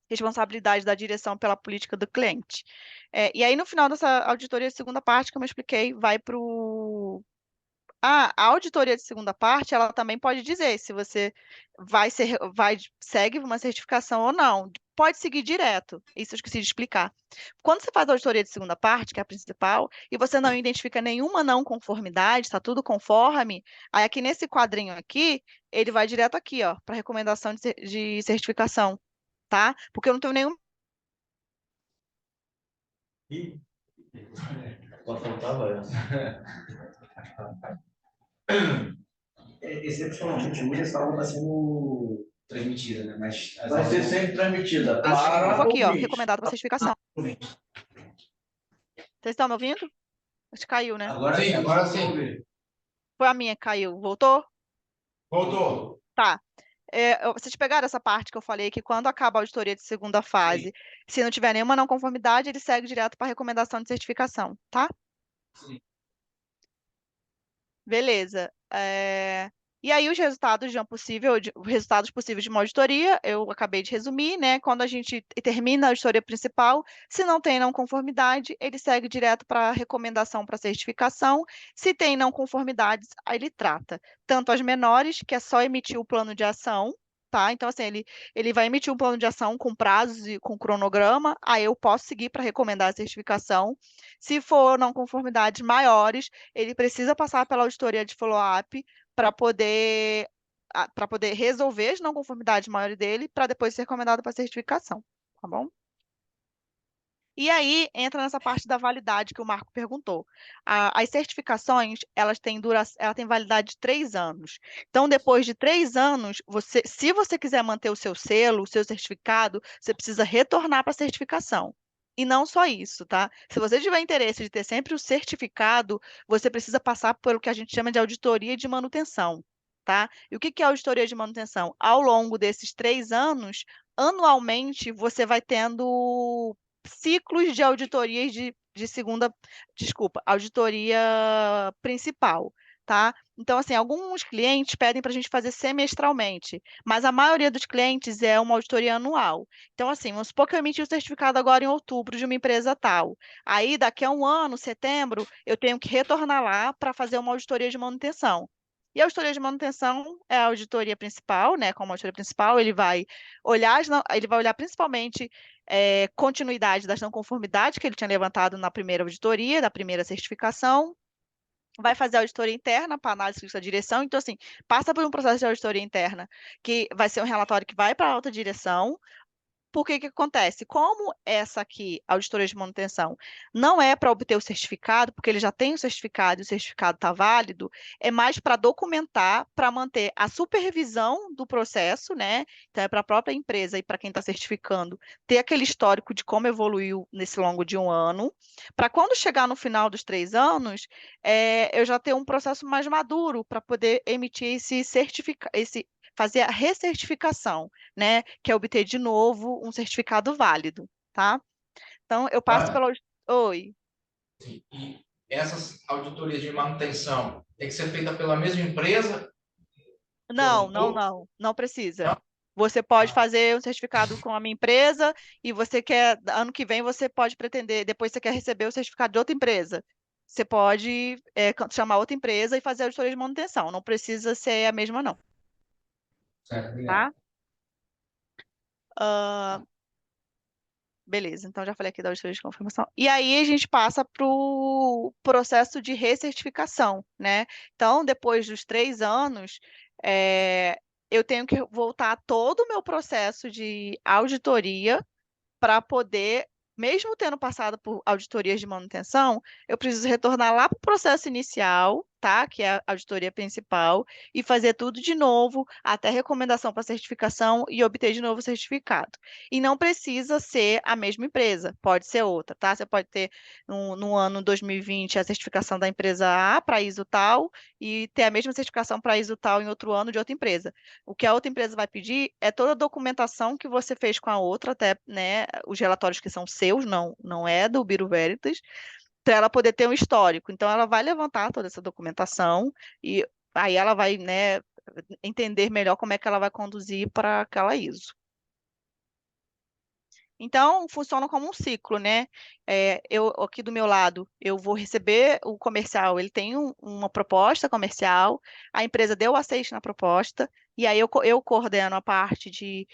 responsabilidade da direção pela política do cliente. E aí, no final dessa auditoria de segunda parte, como eu expliquei, vai para o... a auditoria de segunda parte, ela também pode dizer se você segue uma certificação ou não. Pode seguir direto, isso eu esqueci de explicar. Quando você faz a auditoria de segunda parte, que é a principal, e você não identifica nenhuma não conformidade, está tudo conforme, aí aqui nesse quadrinho aqui, ele vai direto aqui, ó, para recomendação de certificação, tá? Porque eu não tenho nenhum... Ih, só faltava essa. Excepcionalmente, hoje essa aula está sendo transmitida, né? Mas Vai ser sempre transmitida Eu para vou aqui, ó, ouvinte. recomendado para certificação. Vocês estão me ouvindo? Acho que caiu, né? Agora sim. Foi a minha que caiu. Voltou? Voltou. Tá. vocês pegaram essa parte que eu falei, que quando acaba a auditoria de segunda fase, se não tiver nenhuma não conformidade, ele segue direto para a recomendação de certificação, tá? Sim. Beleza. E aí, os resultados os resultados possíveis de uma auditoria, eu acabei de resumir, né? Quando a gente termina a auditoria principal, se não tem não conformidade, ele segue direto para a recomendação para certificação. Se tem não conformidades, aí ele trata tanto as menores, que é só emitir o plano de ação, tá? Então, assim, ele vai emitir um plano de ação com prazos e com cronograma, aí eu posso seguir para recomendar a certificação. Se for não conformidades maiores, ele precisa passar pela auditoria de follow-up para poder resolver as não conformidades maiores dele, para depois ser recomendado para certificação, tá bom? E aí entra nessa parte da validade que o Marco perguntou. As certificações, ela tem validade de 3 anos. Então, depois de 3 anos, se você quiser manter o seu selo, o seu certificado, você precisa retornar para a certificação. E não só isso, tá? Se você tiver interesse de ter sempre o certificado, você precisa passar pelo que a gente chama de auditoria de manutenção, tá? E o que é auditoria de manutenção? Ao longo desses 3 anos, anualmente, você vai tendo ciclos de auditorias auditoria principal, tá? Então, assim, alguns clientes pedem para a gente fazer semestralmente, mas a maioria dos clientes é uma auditoria anual. Então, assim, vamos supor que eu emiti o certificado agora em outubro de uma empresa tal. Aí, daqui a um ano, setembro, eu tenho que retornar lá para fazer uma auditoria de manutenção. E a auditoria de manutenção é a auditoria principal, né? Como auditoria principal, ele vai olhar principalmente continuidade das não conformidades que ele tinha levantado na primeira auditoria, da primeira certificação, vai fazer a auditoria interna para análise da direção. Então, assim, passa por um processo de auditoria interna, que vai ser um relatório que vai para a alta direção. Por que acontece? Como essa aqui, auditoria de manutenção, não é para obter o certificado, porque ele já tem o certificado e o certificado está válido, é mais para documentar, para manter a supervisão do processo, né? Então, é para a própria empresa e para quem está certificando, ter aquele histórico de como evoluiu nesse longo de um ano, para quando chegar no final dos 3 anos, eu já ter um processo mais maduro para poder emitir esse certificado, fazer a recertificação, né? Que é obter de novo um certificado válido, tá? Então, eu passo pela... Oi. Sim. E essas auditorias de manutenção tem que ser feita pela mesma empresa? Não precisa. Você pode fazer um certificado com a minha empresa e você quer, ano que vem, você pode pretender, depois você quer receber o certificado de outra empresa. Você pode chamar outra empresa e fazer a auditoria de manutenção. Não precisa ser a mesma, não. Certo, obrigado. Tá? Beleza, então já falei aqui da auditoria de confirmação. E aí a gente passa para o processo de recertificação, né? Então, depois dos 3 anos, eu tenho que voltar todo o meu processo de auditoria para poder, mesmo tendo passado por auditorias de manutenção, eu preciso retornar lá para o processo inicial, tá? Que é a auditoria principal, e fazer tudo de novo, até recomendação para certificação e obter de novo o certificado. E não precisa ser a mesma empresa, pode ser outra, tá? Você pode ter no ano 2020 a certificação da empresa A para ISO tal e ter a mesma certificação para ISO tal em outro ano de outra empresa. O que a outra empresa vai pedir é toda a documentação que você fez com a outra, até, né, os relatórios que são seus, não é do Bureau Veritas, para ela poder ter um histórico. Então, ela vai levantar toda essa documentação e aí ela vai, né, entender melhor como é que ela vai conduzir para aquela ISO. Então, funciona como um ciclo, né? Eu, aqui do meu lado, eu vou receber o comercial, ele tem uma proposta comercial, a empresa deu o aceite na proposta, e aí eu coordeno a parte de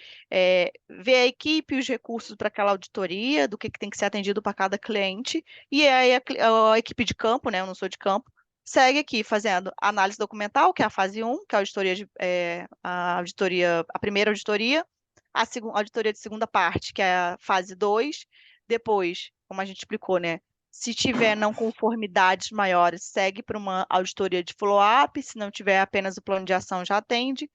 ver a equipe e os recursos para aquela auditoria, do que tem que ser atendido para cada cliente, e aí a equipe de campo, né? Eu não sou de campo, segue aqui fazendo análise documental, que é a fase 1, que é a primeira auditoria, a auditoria de segunda parte, que é a fase 2. Depois, como a gente explicou, né? Se tiver não conformidades maiores, segue para uma auditoria de follow-up. Se não tiver apenas o plano de ação, já atende.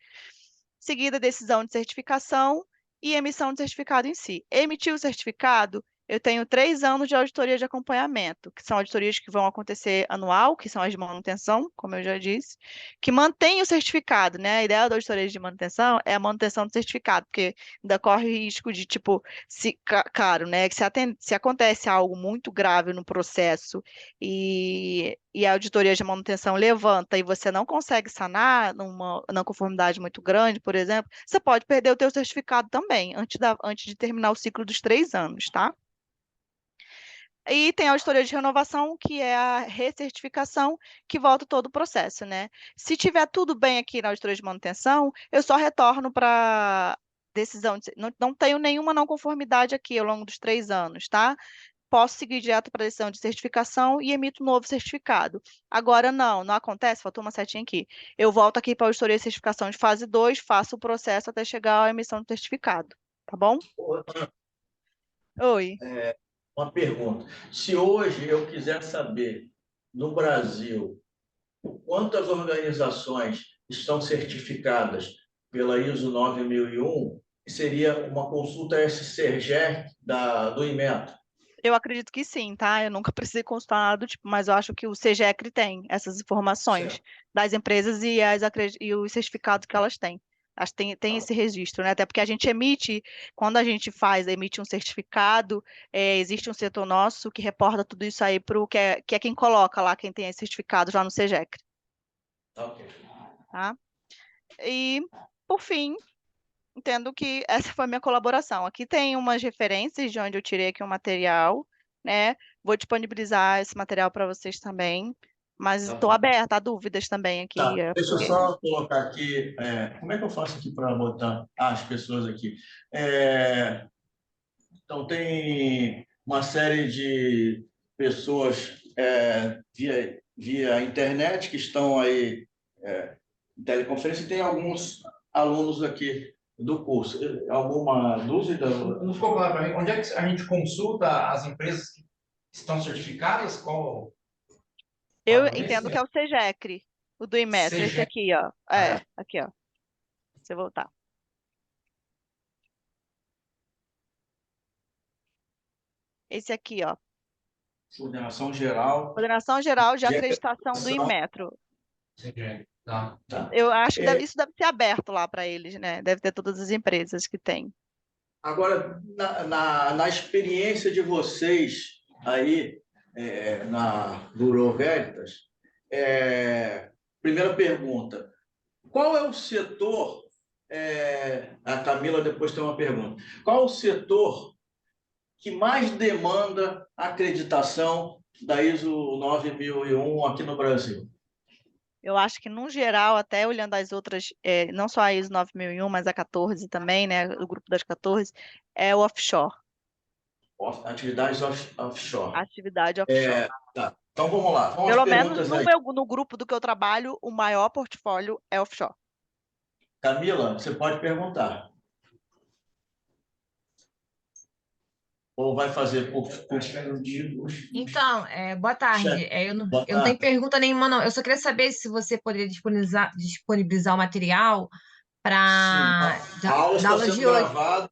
Seguida, decisão de certificação e emissão de certificado em si. Emitiu o certificado, Eu tenho 3 anos de auditoria de acompanhamento, que são auditorias que vão acontecer anual, que são as de manutenção, como eu já disse, que mantém o certificado, né? A ideia da auditoria de manutenção é a manutenção do certificado, porque ainda corre risco de, tipo, claro, né? Que se acontece algo muito grave no processo e a auditoria de manutenção levanta e você não consegue sanar numa não conformidade muito grande, por exemplo, você pode perder o teu certificado também, antes de terminar o ciclo dos 3 anos, tá? E tem a auditoria de renovação, que é a recertificação, que volta todo o processo, né? Se tiver tudo bem aqui na auditoria de manutenção, eu só retorno para decisão. Não tenho nenhuma não conformidade aqui ao longo dos 3 anos, tá? Posso seguir direto para a decisão de certificação e emito um novo certificado. Agora, não acontece, faltou uma setinha aqui. Eu volto aqui para a auditoria de certificação de fase 2, faço o processo até chegar à emissão do certificado, tá bom? Oi. Uma pergunta. Se hoje eu quiser saber, no Brasil, quantas organizações estão certificadas pela ISO 9001, seria uma consulta SCRGEC do Inmetro. Eu acredito que sim, tá? Eu nunca precisei consultar nada do tipo, mas eu acho que o CGECRE tem essas informações Certo. das empresas e os certificados que elas têm. Acho que tem esse registro, né? Até porque a gente quando a gente emite um certificado, existe um setor nosso que reporta tudo isso aí para o que é quem coloca lá, quem tem esses certificados lá no CGECRE, Ok. tá? E, por fim, entendo que essa foi a minha colaboração. Aqui tem umas referências de onde eu tirei aqui um material, né? Vou disponibilizar esse material para vocês também, mas Tá estou bom. aberta a dúvidas também aqui. Tá, deixa eu Porque só colocar aqui. Como é que eu faço aqui para botar as pessoas aqui? Então, tem uma série de pessoas via internet que estão aí em teleconferência e tem alguns alunos aqui do curso. Alguma dúvida? Não ficou claro para mim. Onde é que a gente consulta as empresas que estão certificadas? Qual eu endereço? entendo que é o CGECRE, o do Inmetro, esse CGECRE. aqui, ó. Aqui, ó. Se eu voltar. Esse aqui, ó. Coordenação geral Coordenação Geral de de Acreditação do acreditação. Inmetro. CGECRE. Tá. Tá. Eu acho que É, isso deve ser aberto lá para eles, né? Deve ter todas as empresas que têm. Agora, na experiência de vocês aí na Bureau Veritas, primeira pergunta, qual é o setor, a Camila depois tem uma pergunta, qual é o setor que mais demanda acreditação da ISO 9001 aqui no Brasil? Eu acho que, no geral, até olhando as outras, não só a ISO 9001, mas a 14 também, né, o grupo das 14, é o offshore, Atividades offshore. a atividade offshore. Tá. Então, vamos lá. Vamos às Pelo menos perguntas aí. no grupo do que eu trabalho, o maior portfólio é offshore. Camila, você pode perguntar. Ou vai fazer por... Então, boa tarde. Eu não tenho pergunta nenhuma, não. Eu só queria saber se você poderia disponibilizar o material Sim, para a aula da está aula sendo de hoje. gravada,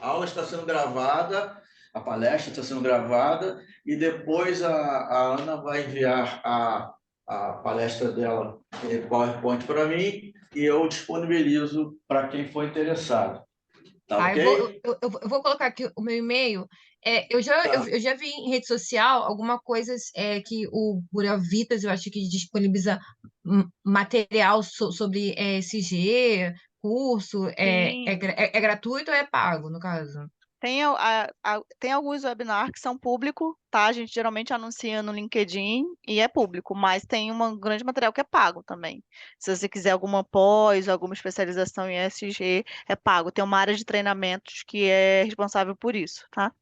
a aula está sendo gravada, a palestra está sendo gravada, e depois a Ana vai enviar a palestra dela em PowerPoint para mim, e eu disponibilizo para quem for interessado. Tá Tá, ok? eu vou colocar aqui o meu e-mail. Tá. Eu já vi em rede social alguma coisa que o Bureau Veritas, eu acho que disponibiliza material sobre SG, curso. Sim. É gratuito ou é pago, no caso? Tem alguns webinars que são públicos, tá? A gente geralmente anuncia no LinkedIn e é público, mas tem um grande material que é pago também. Se você quiser alguma pós, alguma especialização em ESG, é pago. Tem uma área de treinamentos que é responsável por isso, tá?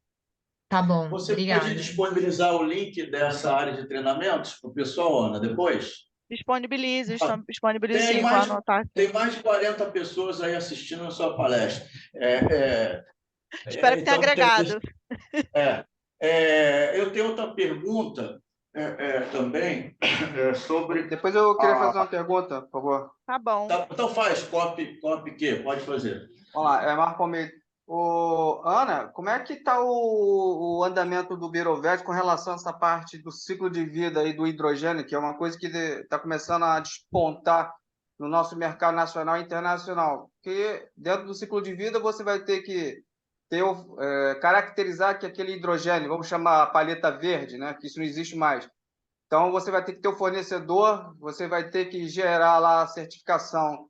Tá bom, Você pode obrigada. disponibilizar o link dessa área de treinamentos para o pessoal, Ana, depois? Disponibilizo Tem sim, vou mais, anotar aqui. tem mais de 40 pessoas aí assistindo a sua palestra. Espero que tenha Então, agregado. eu tenho outra pergunta também sobre... Depois eu queria fazer uma pergunta, por favor. Tá bom. Então faz, copy que pode fazer. Vamos lá, Marco Almeida. Ana, como é que está o andamento do Biroverde com relação a essa parte do ciclo de vida e do hidrogênio, que é uma coisa que está começando a despontar no nosso mercado nacional e internacional? Porque dentro do ciclo de vida você vai ter que caracterizar que aquele hidrogênio, vamos chamar a palheta verde, né, que isso não existe mais. Então você vai ter que ter o fornecedor, você vai ter que gerar lá a certificação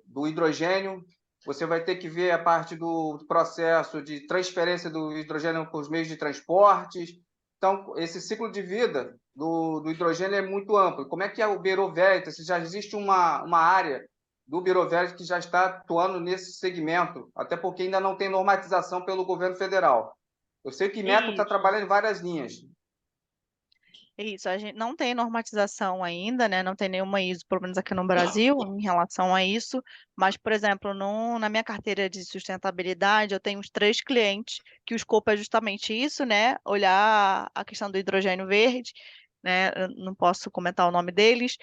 do hidrogênio, você vai ter que ver a parte do processo de transferência do hidrogênio para os meios de transportes. Então, esse ciclo de vida do hidrogênio é muito amplo. Como é que é o Bureau Veritas? Se já existe uma área do Bureau Veritas que já está atuando nesse segmento, até porque ainda não tem normatização pelo governo federal. Eu sei que Metro está Isso. trabalhando em várias linhas. Isso, a gente não tem normatização ainda, né? Não tem nenhuma ISO, pelo menos aqui no Brasil, em relação a isso. Mas, por exemplo, na minha carteira de sustentabilidade, eu tenho uns 3 clientes que o escopo é justamente isso, né? Olhar a questão do hidrogênio verde, né? Eu não posso comentar o nome deles,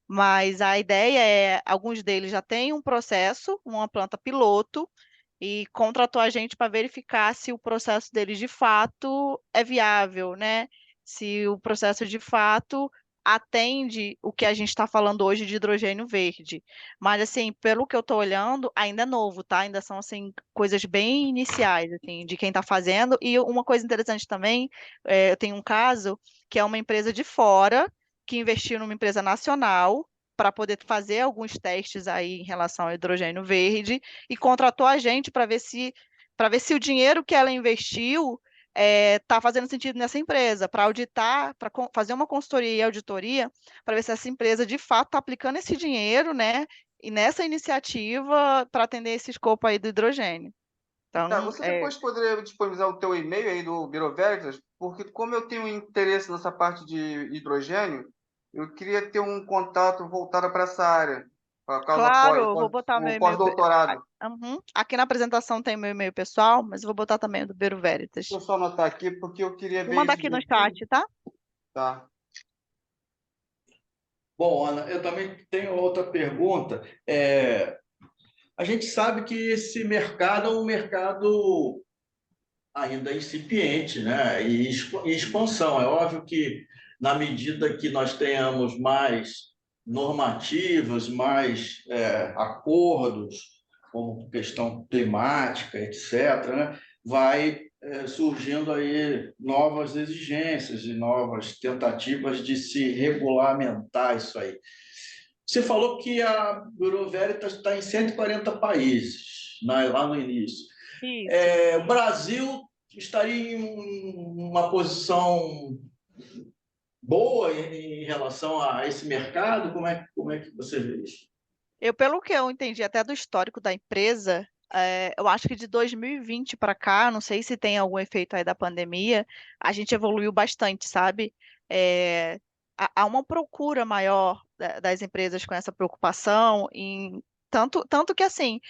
mas a ideia é, alguns deles já têm um processo, uma planta piloto, e contratou a gente para verificar se o processo deles de fato é viável, né? Se o processo de fato atende o que a gente está falando hoje de hidrogênio verde. Mas, assim, pelo que eu estou olhando, ainda é novo, tá? Ainda são, assim, coisas bem iniciais, assim, de quem está fazendo. E uma coisa interessante também, eu tenho um caso que é uma empresa de fora que investiu numa empresa nacional para poder fazer alguns testes aí em relação ao hidrogênio verde e contratou a gente para ver se o dinheiro que ela investiu está fazendo sentido nessa empresa, para auditar, para fazer uma consultoria e auditoria, para ver se essa empresa de fato está aplicando esse dinheiro, né? E nessa iniciativa para atender esse escopo aí do hidrogênio. Tá, Então, você depois poderia disponibilizar o teu e-mail aí do Bureau Veritas, porque como eu tenho interesse nessa parte de hidrogênio, eu queria ter um contato voltado para essa área, para caso claro, apoie eu vou botar meu o e-mail. pós-doutorado. Uhum. Aqui na apresentação tem meu e-mail pessoal, mas eu vou botar também o do Bureau Deixa eu Veritas. só anotar aqui, porque eu queria Vou ver mandar isso aqui no direitinho. chat, tá? Tá. Bom, Ana, eu também tenho outra pergunta. A gente sabe que esse mercado é um mercado ainda incipiente, né? E em expansão. É óbvio que, na medida que nós tenhamos mais normativas, mais acordos, como questão climática, etc., né? Vai surgindo aí novas exigências e novas tentativas de se regulamentar isso aí. Você falou que a Bureau Veritas está em 140 países, lá no início. Isso. O Brasil estaria em uma posição boa em relação a esse mercado? Como é que você vê isso? Pelo que eu entendi até do histórico da empresa, eu acho que de 2020 para cá, não sei se tem algum efeito aí da pandemia, a gente evoluiu bastante, sabe? É, há uma procura maior das empresas com essa preocupação em tanto que assim,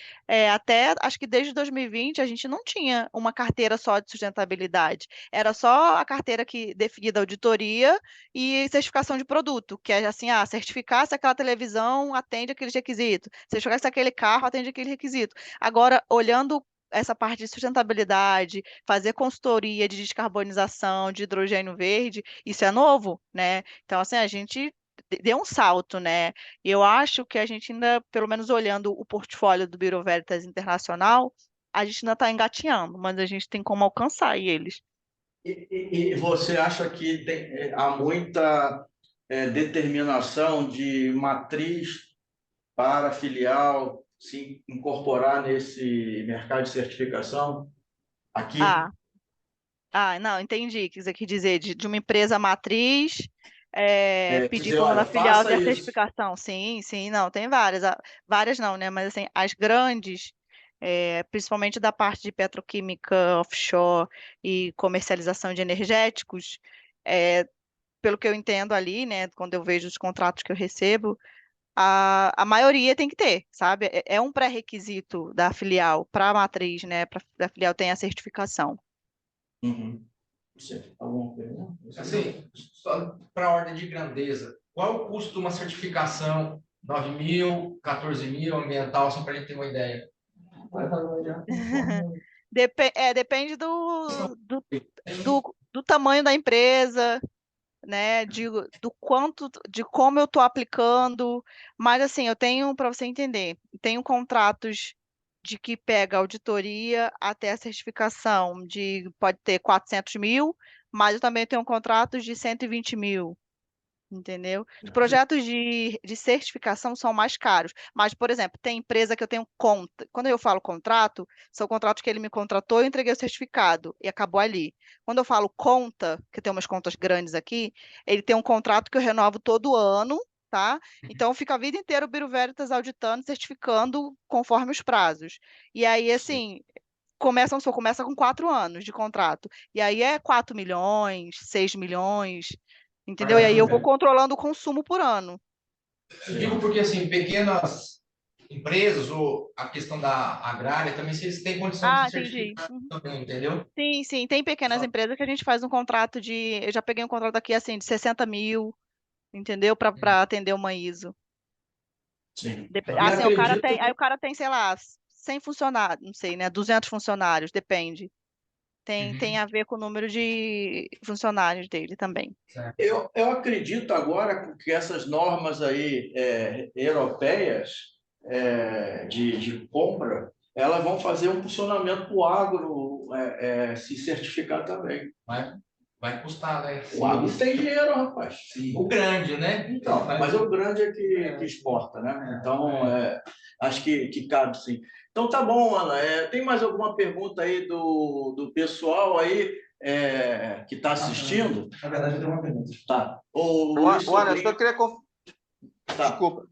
até acho que desde 2020 a gente não tinha uma carteira só de sustentabilidade. Era só a carteira que definia da auditoria e certificação de produto, que é assim, certificar se aquela televisão atende aqueles requisitos, certificar se aquele carro atende aquele requisito. Agora, olhando essa parte de sustentabilidade, fazer consultoria de descarbonização, de hidrogênio verde, isso é novo, né? Então, assim, a gente deu um salto, né? E eu acho que a gente ainda, pelo menos olhando o portfólio do Bureau Veritas Internacional, a gente ainda está engatinhando, mas a gente tem como alcançar eles. E você acha que há muita determinação de matriz para filial se incorporar nesse mercado de certificação aqui? Ah, não, entendi o que você quis dizer, de uma empresa matriz pedir Dizer, para uma olha, filial faça ter a isso. certificação. Sim, sim, não, tem várias. Várias não, né? Mas assim, as grandes, principalmente da parte de petroquímica offshore e comercialização de energéticos, é, pelo que eu entendo ali, né, quando eu vejo os contratos que eu recebo, a maioria tem que ter, sabe? É um pré-requisito da filial para a matriz, né? Para a filial ter a certificação. Uhum. Você, alguma pergunta? Assim, só para a ordem de grandeza, qual é o custo de uma certificação 9.000, 14.000, ambiental, assim, para a gente ter uma ideia? Depende do tamanho da empresa, né? Do quanto, de como eu estou aplicando. Mas assim, eu tenho, para você entender, tenho contratos de que pega auditoria até a certificação pode ter 400 mil, mas eu também tenho contratos de 120 mil. Entendeu? Os projetos de certificação são mais caros. Mas, por exemplo, tem empresa que eu tenho conta. Quando eu falo contrato, são contratos que ele me contratou, eu entreguei o certificado e acabou ali. Quando eu falo conta, que tem umas contas grandes aqui, ele tem um contrato que eu renovo todo ano, tá? Então fica a vida inteira o Bureau Veritas auditando, certificando conforme os prazos. E aí, assim, começa com 4 anos de contrato. E aí é 4 milhões, 6 milhões. Entendeu? E aí eu vou controlando o consumo por ano. Eu digo porque, assim, pequenas empresas ou a questão da agrária também, se eles têm condição de se Entendi. certificar também, entendeu? Sim, sim. Tem pequenas empresas que a gente faz um contrato de. Eu já peguei um contrato aqui assim de 60 mil, entendeu? Para atender uma ISO. Sim. Assim, aí o cara tem, sei lá, 100 funcionários, não sei, né? 200 funcionários, depende. Tem a ver com o número de funcionários dele também. Eu acredito agora que essas normas aí europeias de compra, elas vão fazer um funcionamento para o agro se certificar também. Vai custar, né? O agro tem dinheiro, rapaz. Sim. O grande, né? Então, mas o grande é que exporta, né? Então, acho que cabe sim. Então, tá bom, Ana. Tem mais alguma pergunta aí do pessoal aí que está assistindo? Na verdade, eu tenho uma pergunta. Tá. O Luiz Ana, Sobrinho... só queria Tá. Desculpa.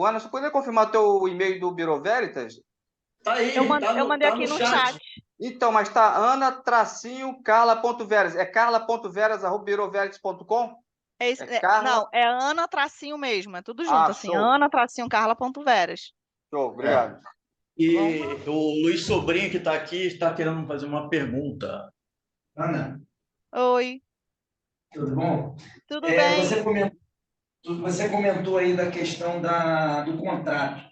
Ana, você poderia confirmar o teu e-mail do Bureau Veritas? Tá aí, Eu mandei tá aqui no no chat. chat. Então, mas tá ana-carla.veras. É carla.veras@bureauveritas.com? Não, é Ana tracinho mesmo, é tudo junto, assim, show. Ana-carla.veras. Show, obrigado. E o Luiz Sobrinho, que está aqui, está querendo fazer uma pergunta. Ana, Oi, tudo bom? tudo bem? Você comentou aí da questão do contrato.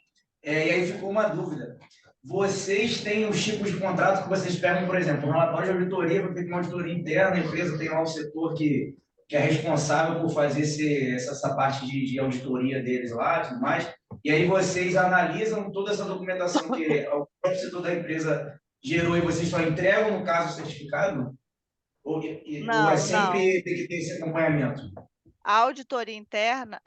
E aí ficou uma dúvida. Vocês têm os tipos de contrato que vocês pegam, por exemplo, um relatório de auditoria, vai ter uma auditoria interna, a empresa tem lá um setor que é responsável por fazer essa parte de auditoria deles lá e tudo mais. E aí vocês analisam toda essa documentação que o próprio setor da empresa gerou e vocês só entregam, no caso, o certificado? Ou é Não. sempre tem que ter esse acompanhamento? A auditoria interna,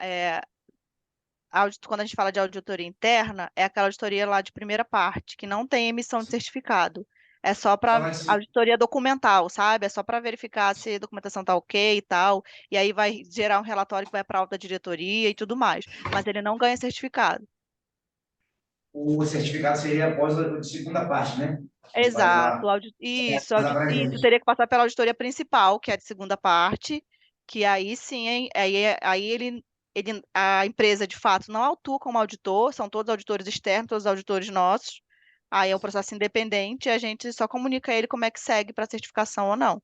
quando a gente fala de auditoria interna, é aquela auditoria lá de primeira parte, que não tem emissão de certificado. É só para auditoria documental, sabe? É só para verificar se a documentação está ok e tal. E aí vai gerar um relatório que vai para a alta diretoria e tudo mais. Mas ele não ganha certificado. O certificado seria após a segunda parte, né? Exato. Isso, teria que passar pela auditoria principal, que é a de segunda parte, que aí sim, aí a empresa de fato não autua como auditor, são todos auditores externos, todos auditores nossos. Aí é um processo independente e a gente só comunica a ele como é que segue para certificação ou não.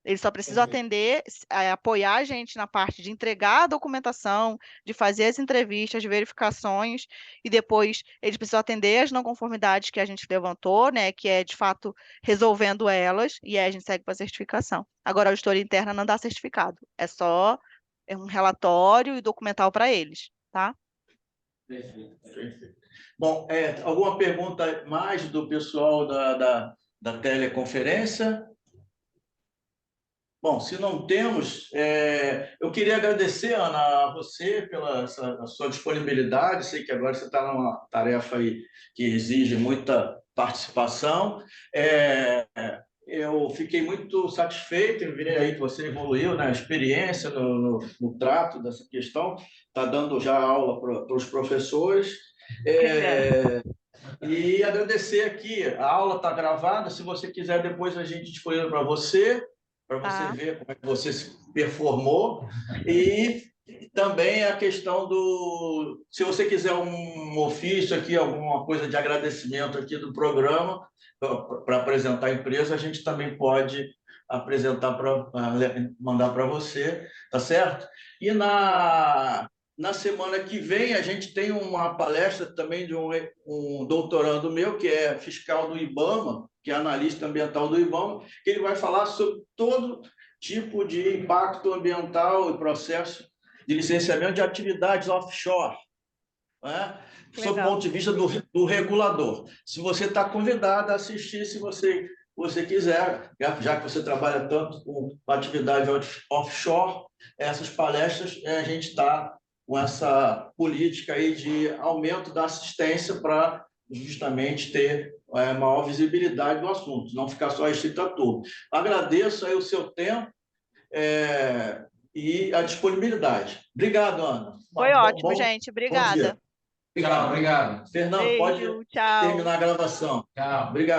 Eles só precisam atender, apoiar a gente na parte de entregar a documentação, de fazer as entrevistas, de verificações, e depois eles precisam atender as não conformidades que a gente levantou, né? Que é de fato resolvendo elas, e aí a gente segue para a certificação. Agora, a auditoria interna não dá certificado, é só um relatório e documental para eles, tá? Perfeito. Bom, alguma pergunta mais do pessoal da teleconferência? Bom, se não temos, eu queria agradecer, Ana, a você pela a sua disponibilidade. Sei que agora você está numa tarefa aí que exige muita participação. Eu fiquei muito satisfeito em ver aí que você evoluiu na experiência, no trato dessa questão. Está dando já aula para os professores. E agradecer aqui, a aula está gravada. Se você quiser, depois a gente disponibiliza para você ver como é que você se performou. E também a questão se você quiser um ofício aqui, alguma coisa de agradecimento aqui do programa, para apresentar a empresa, a gente também pode apresentar mandar para você, tá certo? E Na semana que vem, a gente tem uma palestra também de um doutorando meu, que é fiscal do IBAMA, que é analista ambiental do IBAMA, que ele vai falar sobre todo tipo de impacto ambiental e processo de licenciamento de atividades offshore, né? Sob o ponto de vista do regulador. Se você está convidado a assistir, se você quiser, já que você trabalha tanto com atividade offshore, essas palestras, a gente está com essa política aí de aumento da assistência para justamente ter maior visibilidade do assunto, não ficar só restrito a tudo. Agradeço aí o seu tempo e a disponibilidade. Obrigado, Ana. Foi ótimo, gente. Obrigada. Obrigado. Fernando, Beijo, pode tchau. terminar a gravação. Tchau. Obrigado.